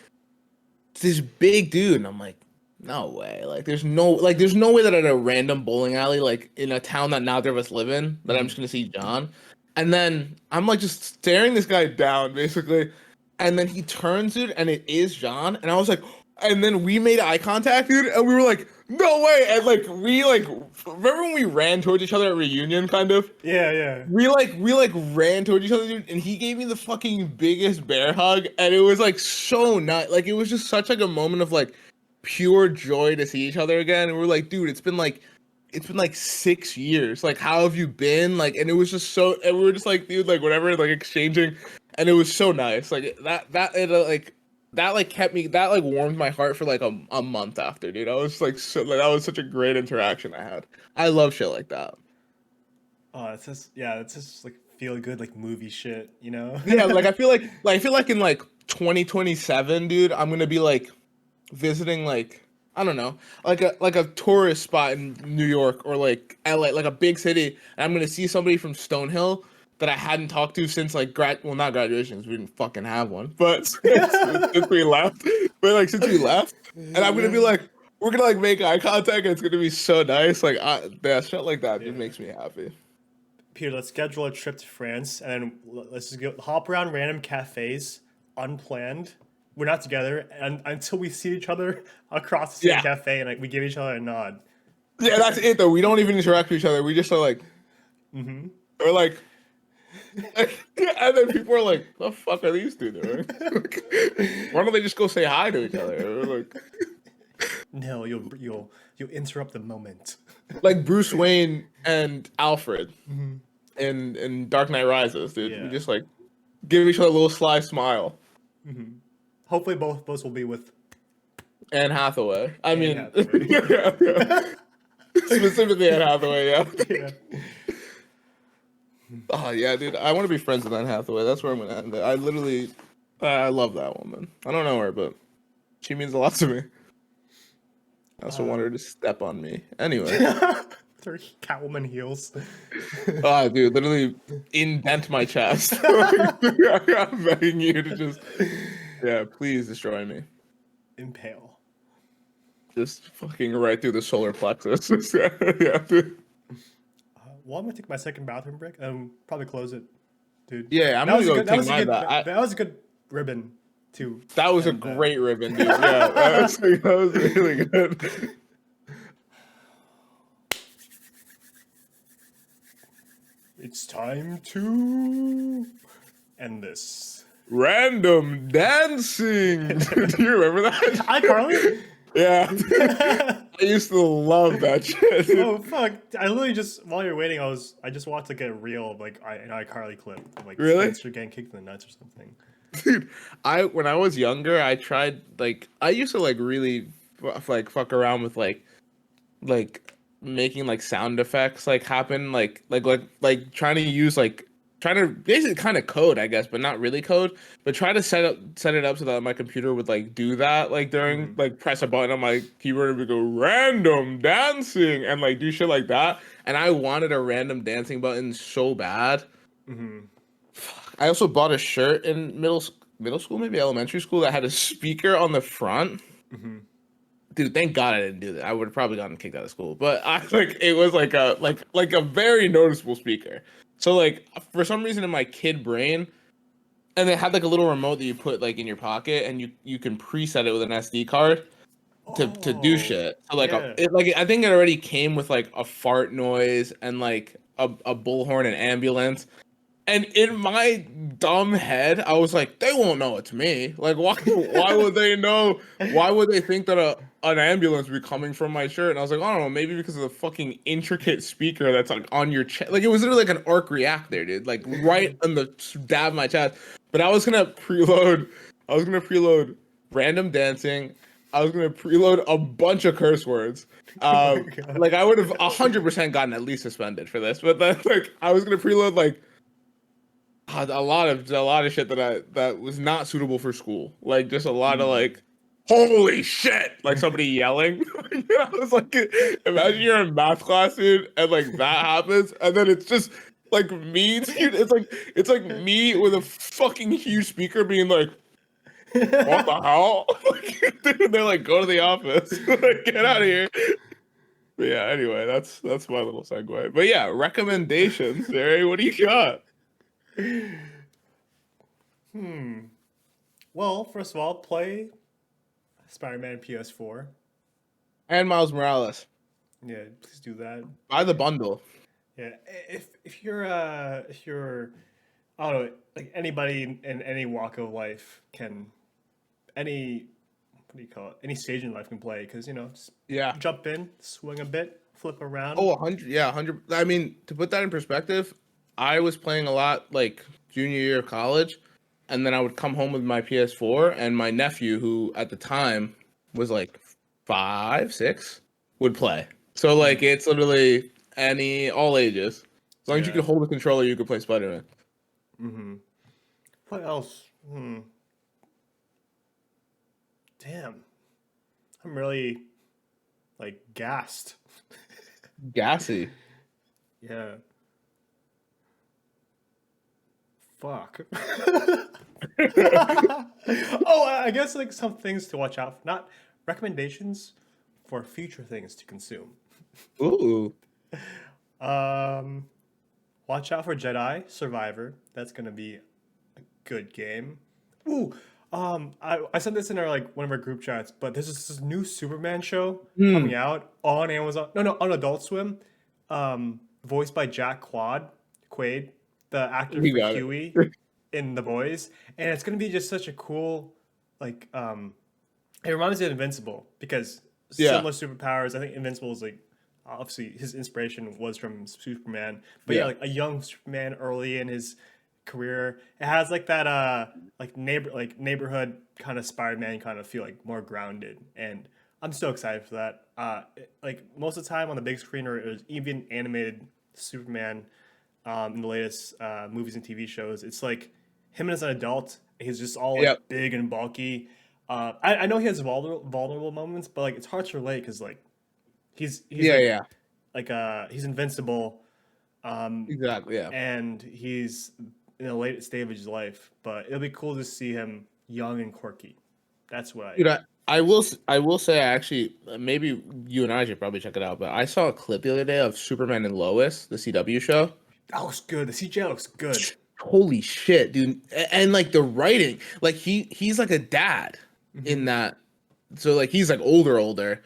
this big dude, and I'm like, no way. Like there's no way that at a random bowling alley, like in a town that neither of us live in, that I'm Hmm. just gonna see John. And then I'm like just staring this guy down, basically. And then he turns, dude, and it is John. And I was like, and then we made eye contact, dude, and we were like, no way. And like we like remember when we ran towards each other at reunion, kind of? Yeah. Yeah. We like ran towards each other, dude, and he gave me the fucking biggest bear hug, and it was like so nice. Like it was just such like a moment of like pure joy to see each other again. And we're like, dude, it's been like 6 years. Like, how have you been? Like, and it was just so, and we were just like, dude, like whatever, like exchanging, and it was so nice. Like that like kept me that like warmed my heart for like a month after, dude. I was like so like that was such a great interaction I had. I love shit like that. Oh, it's just yeah, it's just like feel good like movie shit, you know? Yeah, like I feel like in like 2027, dude, I'm gonna be like visiting like I don't know, like a tourist spot in New York or like LA, like a big city, and I'm gonna see somebody from Stonehill that I hadn't talked to since like well not graduation 'cause we didn't fucking have one, but since we left, but like since we left, and I'm gonna be like we're gonna like make eye contact and it's gonna be so nice, like that shit like that just Yeah. makes me happy. Peter, let's schedule a trip to France and then let's just go hop around random cafes unplanned. We're not together and until we see each other across the same Yeah, cafe and like we give each other a nod. yeah, that's it though. We don't even interact with each other. We just are like. Hmm. Or like, and then people are like, "The fuck are these two doing? Why don't they just go say hi to each other?" Or No, you'll interrupt the moment. like Bruce Wayne and Alfred Hmm. in Dark Knight Rises, dude. We Yeah. just like give each other a little sly smile. Hmm. Hopefully both of us will be with Anne Hathaway. I Anne mean, Hathaway. yeah, yeah. Specifically Anne Hathaway. Yeah. Yeah. Oh yeah, dude. I want to be friends with Anne Hathaway. That's where I'm gonna end it. I literally, I love that woman. I don't know her, but she means a lot to me. I also want her to step on me. Anyway. Their Catwoman heels. Oh, dude, literally indent my chest. I'm begging you to just, yeah, please destroy me. Impale. Just fucking right through the solar plexus. Yeah, dude. Well, I'm gonna take my second bathroom break and probably close it, dude. Yeah, I'm That gonna was a go good. That take was a my good. bath. That was a good ribbon. to That was a end the. great ribbon, dude. Yeah, that was really good. It's time to end this. Random dancing. Do you remember that? iCarly? Yeah. I used to love that shit. Dude. Oh fuck! I literally just while you're waiting, I just watched like a reel of like an iCarly clip of like Really? Spencer getting kicked in the nuts or something. Dude, when I was younger, I tried like I used to like really like fuck around with like making like sound effects like happen like trying to use like trying to basically kind of code I guess but not really code but try to set it up so that my computer would like do that like during Mm-hmm. like press a button on my keyboard and would go random dancing and like do shit like that and I wanted a random dancing button so bad. Mm-hmm. I also bought a shirt in middle school maybe elementary school that had a speaker on the front. Mm-hmm. Dude, thank God I didn't do that. I would have probably gotten kicked out of school. But I like it was like a very noticeable speaker. So like for some reason in my kid brain, and they had like a little remote that you put like in your pocket, and you can preset it with an SD card to do Oh, shit. So yeah. like I think it already came with like a fart noise and like a bullhorn and ambulance. And in my dumb head, I was like, they won't know it's me. Like, why would they know? Why would they think that an ambulance would be coming from my shirt? And I was like, I don't know, maybe because of the fucking intricate speaker that's like on your chest. Like, it was literally like an arc reactor, dude. Like, right on the dab of my chest. But I was gonna preload random dancing. I was gonna preload a bunch of curse words. Oh my God. Like I would have 100% gotten at least suspended for this. But then like I was gonna preload like a lot of shit that was not suitable for school. Like just a lot of like, holy shit! Like somebody yelling. You know, it's like imagine you're in math class, dude, and like that happens, and then it's just like me, dude. It's like me with a fucking huge speaker being like, "What the hell?" Like, dude, they're like, "Go to the office, like, get out of here." But yeah. Anyway, that's my little segue. But yeah, recommendations, Barry. What do you got? Hmm. Well, first of all, play Spider-Man PS4. And Miles Morales. Yeah, please do that. Buy the bundle. Yeah, if you're I don't know, like anybody in any walk of life can any what do you call it? Any stage in life can play because just Yeah. jump in, swing a bit, flip around. Oh, 100. Yeah, 100. I mean, to put that in perspective, I was playing a lot like junior year of college, and then I would come home with my PS4, and my nephew, who at the time was like 5, 6, would play. So like, Mhm. it's literally all ages. As long as you Yeah. can hold the controller, you can play Spider-Man. Mm-hmm. What else? Hmm. Damn. I'm really like gassed. Gassy. Yeah. Fuck. Oh, I guess like some things to watch out for. Not recommendations for future things to consume. Ooh. Um, watch out for Jedi Survivor. That's gonna be a good game. Ooh, I sent this in our like one of our group chats, but there's this new Superman show coming Hmm. out on Amazon. No, on Adult Swim. Voiced by Jack Quaid, the actor You for got it. Huey in The Boys, and it's gonna be just such a cool like it reminds me of Invincible because Yeah. similar superpowers. I think Invincible is like obviously his inspiration was from Superman, but yeah, Yeah. like a young Superman early in his career. It has like that neighborhood kind of Spider-Man kind of feel, like more grounded, and I'm so excited for that. Like most of the time on the big screen or it was even animated Superman in the latest movies and TV shows, it's like him as an adult. He's just all like Yep. big and bulky. I know he has vulnerable moments, but like it's hard to relate because like he's Yeah. Yeah. he's invincible, Exactly. Yeah. and he's in the late stage of his life. But it'll be cool to see him young and quirky. That's what I. Dude, I will say I actually maybe you and I should probably check it out. But I saw a clip the other day of Superman and Lois, the CW show. That looks good. The CGI looks good. holy shit, dude. And like the writing, like he's like a dad in Hmm. that. So like he's like older.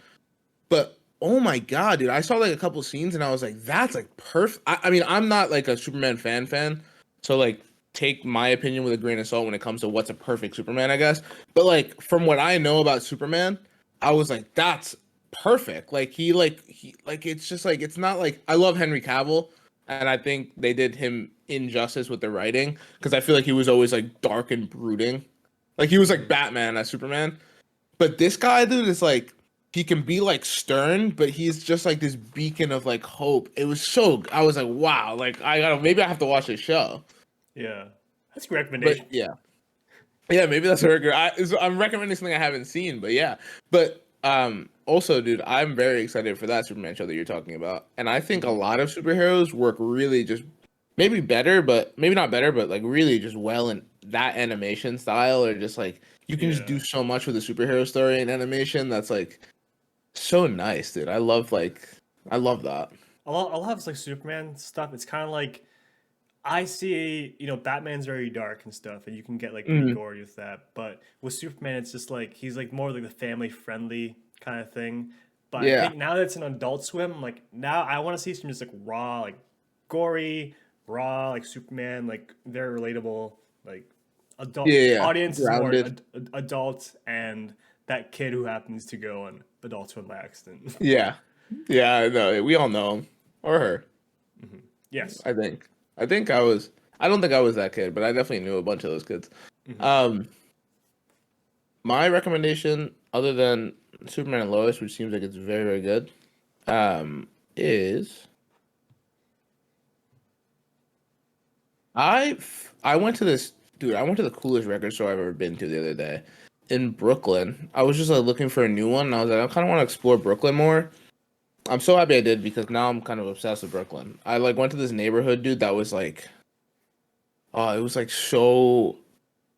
But oh my god, dude, I saw like a couple scenes and I was like, that's like perfect. I mean, I'm not like a Superman fan, so like take my opinion with a grain of salt when it comes to what's a perfect Superman, I guess. But like from what I know about Superman, I was like, that's perfect. Like he like it's just like it's not like I love Henry Cavill, and I think they did him injustice with the writing because I feel like he was always like dark and brooding. Like he was like Hmm. Batman as Superman. But this guy, dude, is like he can be like stern, but he's just like this beacon of like hope. It was so I was like, wow, like I gotta maybe I have to watch this show. Yeah, that's a good But recommendation. yeah, yeah, maybe that's a regular. I'm recommending something I haven't seen, but yeah, but also, dude, I'm very excited for that Superman show that you're talking about, and I think a Hmm. lot of superheroes work really just maybe better, but maybe not better, but like really just well in that animation style, or just like you can just do Yeah, so much with a superhero story in animation that's like so nice, dude. I love that. I'll have like Superman stuff. It's kind of like I see, Batman's very dark and stuff, and you can get like pretty Hmm. gory with that. But with Superman, it's just like he's like more like the family friendly kind of thing. But I Yeah. think now that it's an Adult Swim, like now I want to see some just like raw, like gory, raw, like Superman, like very relatable. Like adult Yeah, yeah. audience is more Grounded. adult, and that kid who happens to go on Adult Swim by accident. Yeah. Yeah, I know. We all know him or her, Hmm. Yes. I think. I don't think I was that kid, but I definitely knew a bunch of those kids. Hmm. Um my recommendation, other than Superman and Lois, which seems like it's very, very good, is I went to this dude, I went to the coolest record store I've ever been to the other day in Brooklyn. I was just like looking for a new one, and I was like, I kind of want to explore Brooklyn more. I'm so happy I did because now I'm kind of obsessed with Brooklyn. I like went to this neighborhood, dude, that was like, oh, it was like so.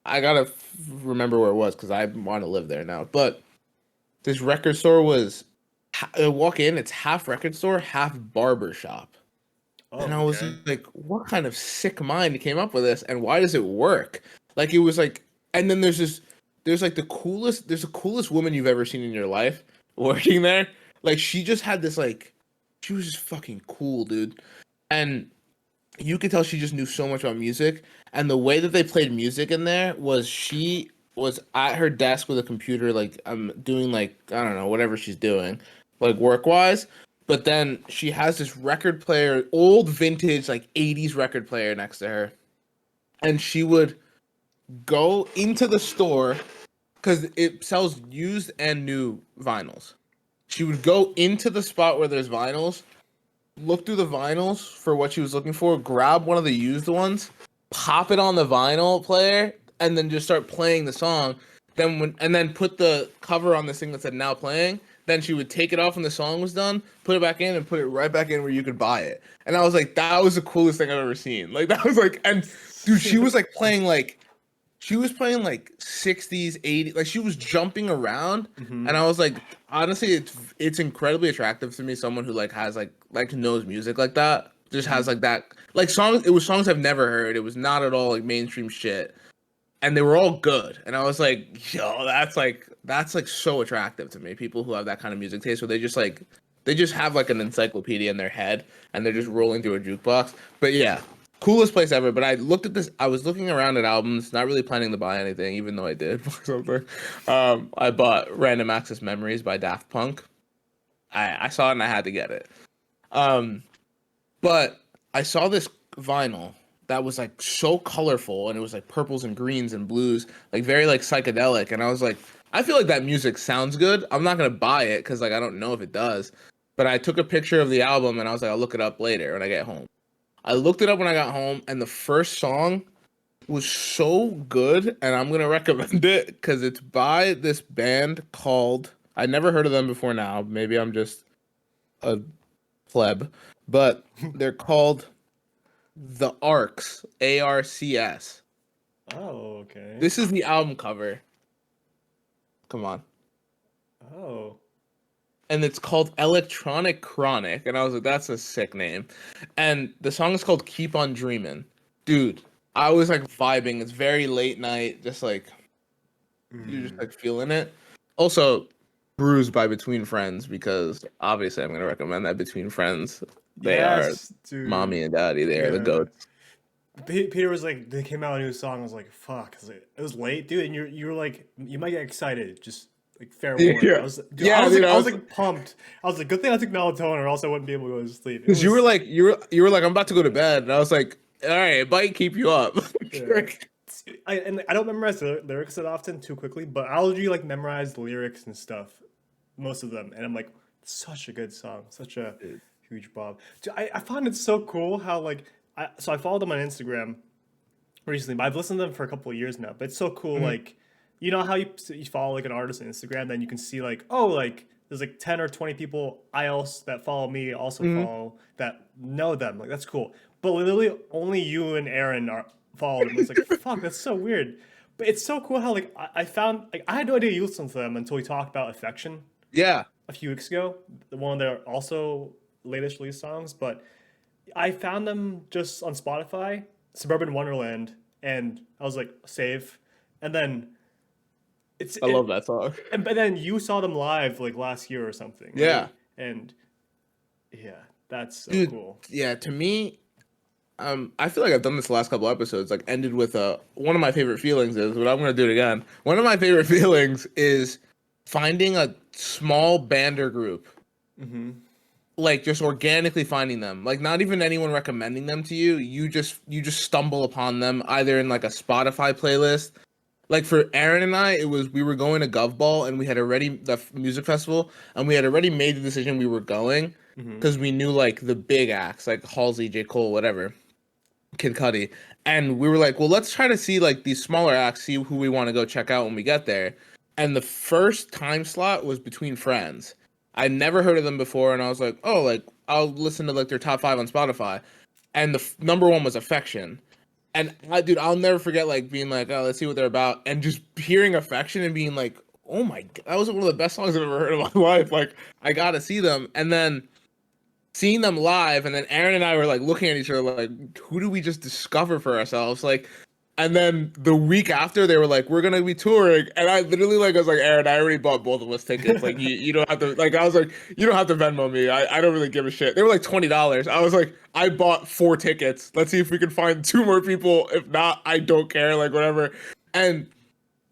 I gotta remember where it was because I want to live there now. But this record store was, I walk in, it's half record store, half barber shop. And Oh, I was okay. like, what kind of sick mind came up with this and why does it work? Like it was like and then there's like there's the coolest woman you've ever seen in your life working there. Like she just had this like she was just fucking cool, dude. And you could tell she just knew so much about music. And the way that they played music in there was she was at her desk with a computer, like I'm doing like I don't know whatever she's doing, like work wise. But then she has this record player, old vintage like '80s record player next to her, and she would go into the store because it sells used and new vinyls. She would go into the spot where there's vinyls, look through the vinyls for what she was looking for, grab one of the used ones, pop it on the vinyl player, and then just start playing the song. Then put the cover on this thing that said now playing. Then she would take it off when the song was done, put it back in, and put it right back in where you could buy it. And I was like, that was the coolest thing I've ever seen. Like that was like, and dude, she was playing like 60s, 80s, like she was jumping around, and Hmm. I was like, honestly, it's incredibly attractive to me. Someone who like knows music like that, just has Hmm. like that like songs. It was songs I've never heard. It was not at all like mainstream shit, and they were all good. And I was like, yo, that's like so attractive to me. People who have that kind of music taste, where they just have like an encyclopedia in their head, and they're just rolling through a jukebox. But yeah, coolest place ever. But I looked at this. I was looking around at albums, not really planning to buy anything, even though I did buy something. I bought Random Access Memories by Daft Punk. I saw it and I had to get it. Um, but I saw this vinyl that was like so colorful and it was like purples and greens and blues, like very like psychedelic. And I was like, I feel like that music sounds good. I'm not gonna buy it because like I don't know if it does. But I took a picture of the album and I was like, I'll look it up later when I get home. I looked it up when I got home, and the first song was so good, and I'm gonna recommend it because it's by this band called I never heard of them before now. Maybe I'm just a pleb, but they're called The Arcs, ARCS. Oh, okay. This is the album cover. Come on. Oh. And it's called Electronic Chronic. And I was like, that's a sick name. And the song is called Keep on Dreamin'. Dude, I was like vibing. It's very late night, just like you're just Mm. like feeling it. Also, Bruised by Between Friends, because obviously I'm gonna recommend that Between Friends. They are Yes, dude. mommy and daddy. They are the Yeah. goats. Peter was like, they came out with a new song. I was like, fuck. It was late, dude, and you were like, you might get excited. Just like fair warning. Yeah, yeah, dude. I was like pumped. I was like, good thing I took melatonin, or else I wouldn't be able to go to sleep. It Because you were was, like you were like I'm about to go to bed, and I was like, all right, it might keep you up. yeah. I don't memorize the lyrics that often too quickly, but I'll usually like memorize the lyrics and stuff, most of them, and I'm like, such a good song, such a huge bob. Dude, I find it so cool how like I followed them on Instagram recently, but I've listened to them for a couple of years now. But it's so cool, Mhm. like you know how you follow like an artist on Instagram, then you can see like, oh, like there's like 10 or 20 people I also that follow me also Mhm. follow that know them. Like that's cool. But literally only you and Aaron are followed them. It's like fuck, that's so weird. But it's so cool how like I found like I had no idea you listened to them until we talked about Affection Yeah, a few weeks ago. One of their also latest release songs, but I found them just on Spotify, Suburban Wonderland, and I was like, save. And then it's I love that song. and but then you saw them live like last year or something, Yeah, right? And yeah, that's so dude. cool. Yeah, to me, I feel like I've done this the last couple episodes. Like ended with one of my favorite feelings is, but I'm gonna do it again. One of my favorite feelings is finding a small band or group, Hmm. like just organically finding them, like not even anyone recommending them to you. You just stumble upon them either in like a Spotify playlist. Like for Aaron and I, it was we were going to Gov Ball and we had already music festival and we had already made the decision we were going Hmm. because we knew like the big acts like Halsey, J. Cole, whatever. Kid Cudi, and we were like, well, let's try to see like these smaller acts, see who we want to go check out when we get there. And the first time slot was Between Friends. I never heard of them before, and I was like, oh, like I'll listen to like their top five on Spotify. And the number one was Affection. And dude, I'll never forget like being like, oh, let's see what they're about, and just hearing Affection and being like, oh my god, that was one of the best songs I've ever heard in my life. Like, I gotta see them, and then seeing them live, and then Aaron and I were like looking at each other like, who do we just discover for ourselves? Like, and then the week after they were like, we're gonna be touring, and I literally like I was like, Aaron, I already bought both of us tickets. Like, you don't have to like I was like, you don't have to Venmo me. I don't really give a shit. They were like $20. I was like, I bought 4 tickets. Let's see if we can find two more people. If not, I don't care. Like whatever. And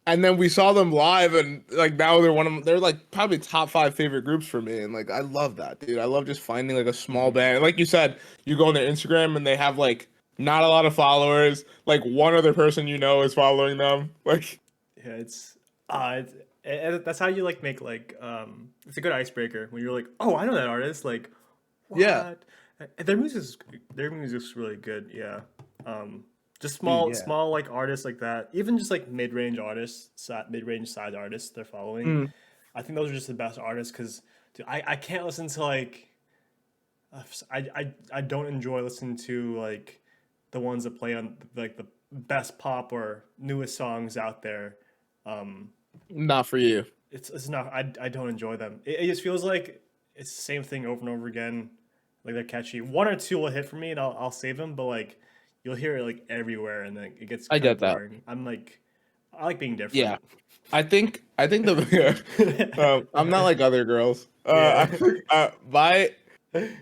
and then we saw them live, and like now they're like probably top five favorite groups for me, and like I love that, dude. I love just finding like a small Hmm. band. Like you said, you go on their Instagram and they have like not a lot of followers. Like one other person you know is following them. Like Yeah, that's how you like make like it's a good icebreaker when you're like, oh, I know that artist. Like, yeah, what? Their music's really good. Yeah. Just dude, small yeah. small like artists like that. Even just like mid-range artists, mid-range size artists they're following. Mm. I think those are just the best artists because I can't listen to like I don't enjoy listening to like the ones that play on like the best pop or newest songs out there. Um, Not for you. it's not I don't enjoy them. It just feels like it's the same thing over and over again. Like they're catchy. One or two will hit for me and I'll save them, but like you'll hear it like everywhere and then it gets I kind of get that. boring. I'm like I like being Yeah, different. I think the I'm not like other girls. I Yeah. think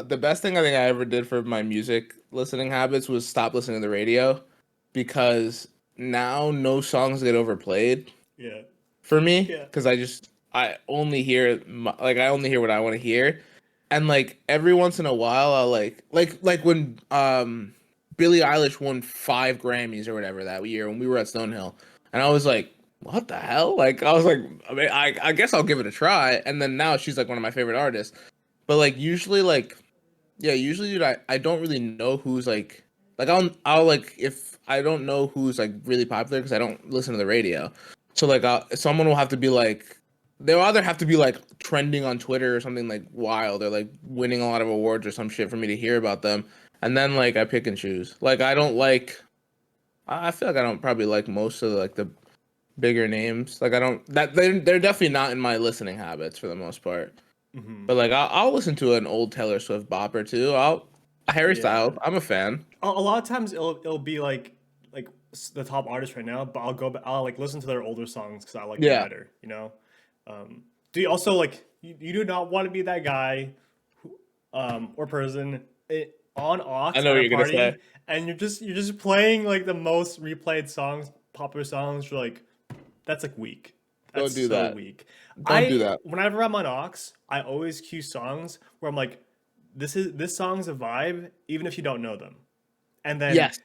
the best thing I think I ever did for my music listening habits was stop listening to the radio because now no songs get overplayed Yeah. for me Yeah. because I only hear I only hear what I want to hear, and like every once in a while I'll like when Billie Eilish won 5 Grammys or whatever that year when we were at Stonehill, and I was like, what the hell? Like I was like, I mean, I guess I'll give it a try, and then now she's like one of my favorite artists, but like usually like yeah, usually dude I don't really know who's like I'll like if I don't know who's like really popular because I don't listen to the radio. So like someone will have to be like they'll either have to be like trending on Twitter or something like wild or like winning a lot of awards or some shit for me to hear about them. And then like I pick and choose. Like I don't like I feel like I don't probably like most of like the bigger names. Like I don't that they're definitely not in my listening habits for the most part. Hmm. But like I'll listen to an old Taylor Swift bop or two. Harry Yeah. Styles, I'm a fan. A lot of times it'll be like the top artist right now, but I'll like listen to their older songs because I like them Yeah, better, you know. Do you also like you do not want to be that guy or person on aux I know at what a you're gonna say. party and you're just playing like the most replayed songs, popular songs. You're like, that's like weak. Don't That's do so that. weak. Don't do that. Whenever I'm on aux, I always cue songs where I'm like, this song's a vibe, even if you don't know them. And then Yes,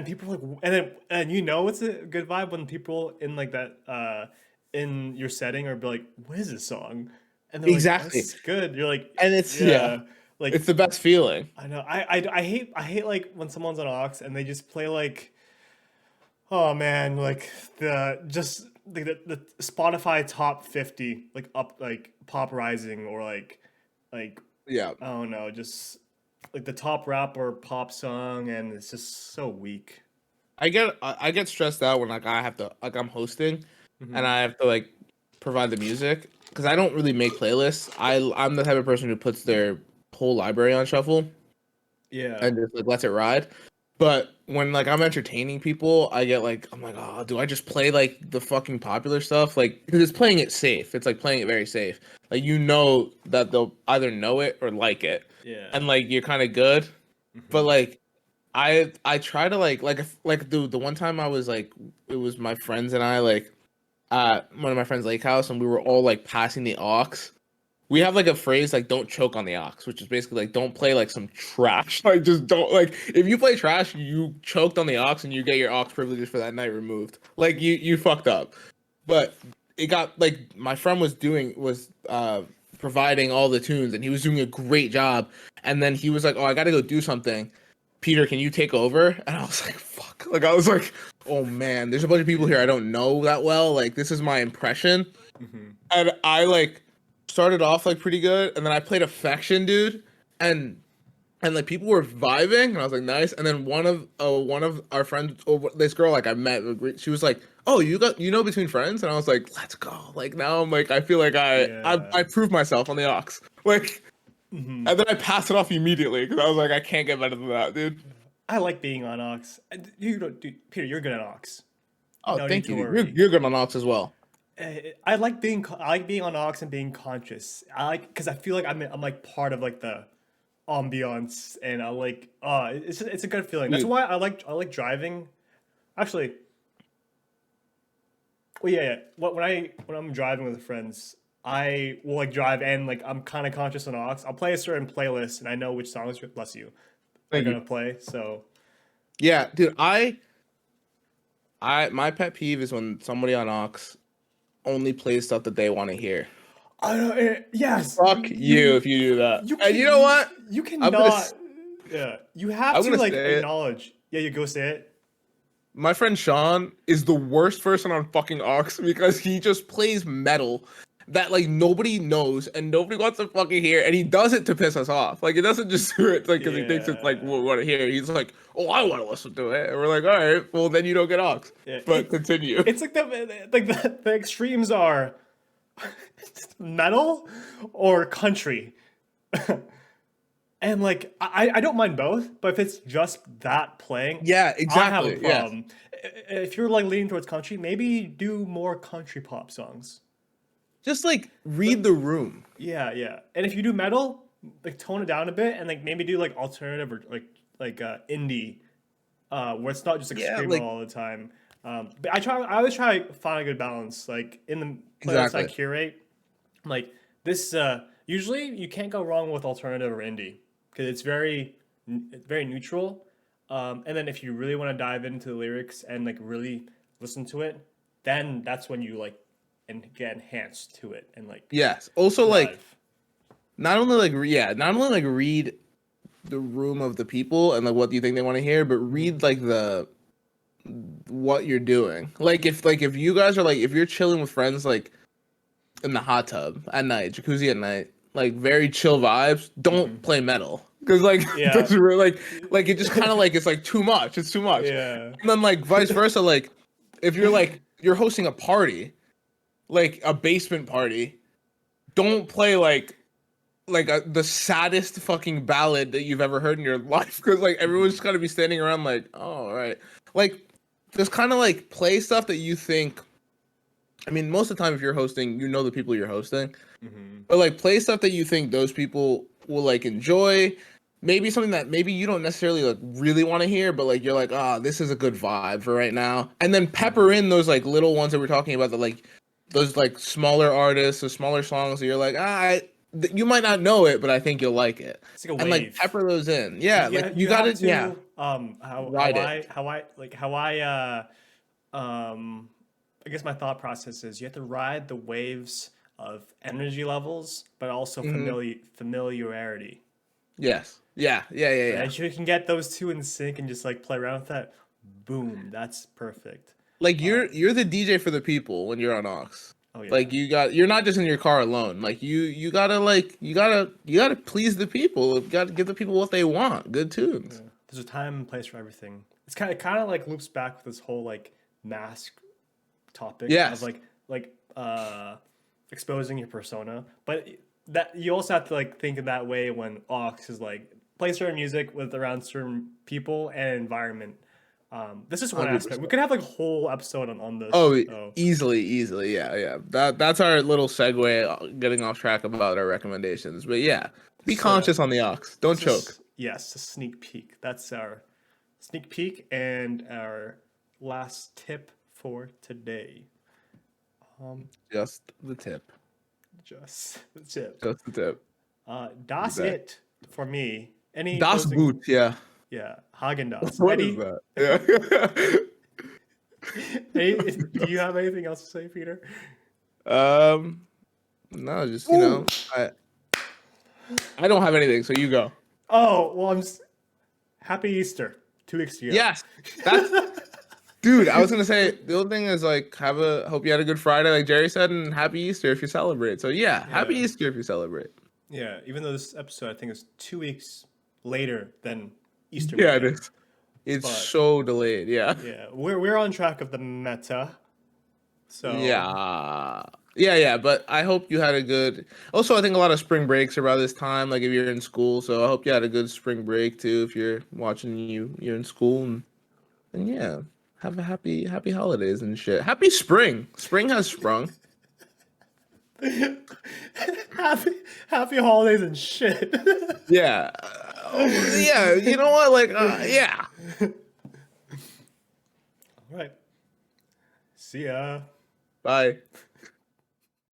people are like, and you know it's a good vibe when people in like that in your setting are be like, what is this song? And they're like, oh, this exactly. is good. You're like, And it's yeah, yeah, like it's the best feeling. I know. I hate like when someone's on aux and they just play like, oh man, like the Spotify top 50 like up like pop rising or like Yeah. I don't know, just like the top rap or pop song, and it's just so weak. I get stressed out when like I have to like I'm hosting and Hmm. I have to like provide the music because I don't really make playlists. I'm the type of person who puts their whole library on shuffle Yeah. and just like lets it ride. But when like I'm entertaining people, I get like I'm like, oh, do I just play like the fucking popular stuff? Like because it's playing it safe. It's like playing it very safe. Like you know that they'll either know it or like it, Yeah. and like you're kind of good. But Hmm. like I try to like if, like dude, the one time I was like it was my friends and I like at one of my friends' lake house and we were all like passing the aux. We have like a phrase like don't choke on the aux, which is basically like don't play like some trash. Like just don't like if you play trash, you choked on the aux and you get your aux privileges for that night removed. Like you fucked up. But it got like my friend was providing all the tunes and he was doing a great job. And then he was like, "Oh, I got to go do something. Peter, can you take over?" And I was like, "Fuck!" Like I was like, "Oh man, there's a bunch of people here I don't know that well. Like this is my impression." Hmm. And I like started off like pretty good, and then I played Affection, dude, and like people were vibing, and I was like, nice. And then one of our friends, oh, this girl like I met, she was like, "Oh, you know Between Friends," and I was like, "Let's go!" Like now I'm like I feel like Yeah. I proved myself on the aux, like, Hmm. and then I passed it off immediately because I was like, I can't get better than that, dude. I like being on aux. You don't, dude, Peter, you're good at aux. Oh, No need thank to you, dude. You're worry. you're good on aux as well. I like being on aux and being conscious. I like because I feel like I'm like part of like the ambiance, and I like it's a good feeling. That's Dude, why I like driving. Actually, well, yeah, yeah. When I'm driving with friends, I will like drive and like I'm kind of conscious on aux. I'll play a certain playlist, and I know which songs, bless you, are thank you. gonna play. So Yeah, dude. I my pet peeve is when somebody on aux only plays stuff that they want to hear. I don't. Yes, Fuck you if you do that. you And can you know what? you I'm gonna cannot. Yeah, you have I'm to gonna like say it. acknowledge. Yeah, you go say it. My friend Sean is the worst person on fucking aux because he just plays metal that like nobody knows and nobody wants to fucking hear, and he does it to piss us off. Like he doesn't just do it like because he thinks it's like Yeah, what we want to hear. He's like, "Oh, I want to listen to it," and we're like, "All right, well then you don't get aux." yeah. But continue. It's like the extremes are metal or country. And like I don't mind both, but if it's just that playing, Yeah, I have a exactly. Yes. problem. If you're like leaning towards country, maybe do more country pop songs. Just like But read the room. yeah, yeah. And if you do metal, like tone it down a bit and like maybe do like alternative or indie, where it's not just like Yeah, screamo like all the time. But I always try to find a good balance. Like in the playlist I exactly. curate, like this usually you can't go wrong with alternative or indie because it's very neutral. And then if you really want to dive into the lyrics and like really listen to it, then that's when you like and get enhanced to it and like Yes. Also, like thrive. not only like read the room of the people and like what do you think they want to hear, but Mhm. read like the what you're doing. Like if you guys are like if you're chilling with friends like in the hot tub at night, jacuzzi at night, like very chill vibes, don't Mhm. play metal. Cause like Yeah. that's really like it just kind of like it's like too much. It's too much. Yeah. And then like vice versa, like if you're hosting a party, like a basement party, don't play like like the saddest fucking ballad that you've ever heard in your life, because like everyone's just gonna be standing around like, oh, all right, like just kind of like play stuff that you think. I mean, most of the time, if you're hosting, you know the people you're hosting, but like play stuff that you think those people will like enjoy. Maybe something that maybe you don't necessarily like really want to hear, but like you're like, ah, this is a good vibe for right now. And then pepper in those like little ones that we're talking about, that like those like smaller artists or smaller songs that you're like, you might not know it, but I think you'll like it. It's like a And like wave. pepper those in. Yeah, Yeah, like you gotta, have to yeah, ride it. I guess my thought process is you have to ride the waves of energy levels, but also Hmm. familiarity. Yes. Yeah. Yeah. Yeah. And Yeah. if you can get those two in sync and just like play around with that, boom, that's perfect. Like Uh, you're the DJ for the people when you're on aux. oh yeah. Like you're not just in your car alone. Like you gotta like you gotta please the people. You gotta give the people what they want. Good tunes. Yeah. There's a time and place for everything. It's kind of like loops back with this whole like mask topic of Yes. like exposing your persona, but that you also have to like think in that way when aux is like play certain music with around certain people and environment. This is one aspect. We 100%. could have like a whole episode on this. Oh, So easily. Yeah, yeah. That's our little segue, getting off track about our recommendations. But yeah, be so conscious on the aux. Don't this choke. is yes, a sneak peek. That's our sneak peek and our last tip for today. Just the tip. Just the tip. Just the tip. Das Okay. it for me. Any Das closing? Boot. Yeah. Yeah, Hagen Dazs. What is that? Yeah. Do you have anything else to say, Peter? No, just I don't have anything, so you go. Oh well, Happy Easter. 2 weeks ago. Yes, that's dude. I was gonna say the other thing is like hope you had a good Friday, like Jerry said, and Happy Easter if you celebrate. So yeah, Happy Yeah. Easter if you celebrate. Yeah, even though this episode I think is 2 weeks later than Easter Yeah, it weekend. is. It's But so delayed. Yeah. yeah, we're on track of the meta. So Yeah. But I hope you had a good. Also, I think a lot of spring breaks around this time. Like if you're in school, so I hope you had a good spring break too. If you're watching, you're in school, and yeah, have a happy holidays and shit. Happy spring. Spring has sprung. happy holidays and shit. Yeah. Yeah. You know what? Like, yeah. All right. See ya. Bye.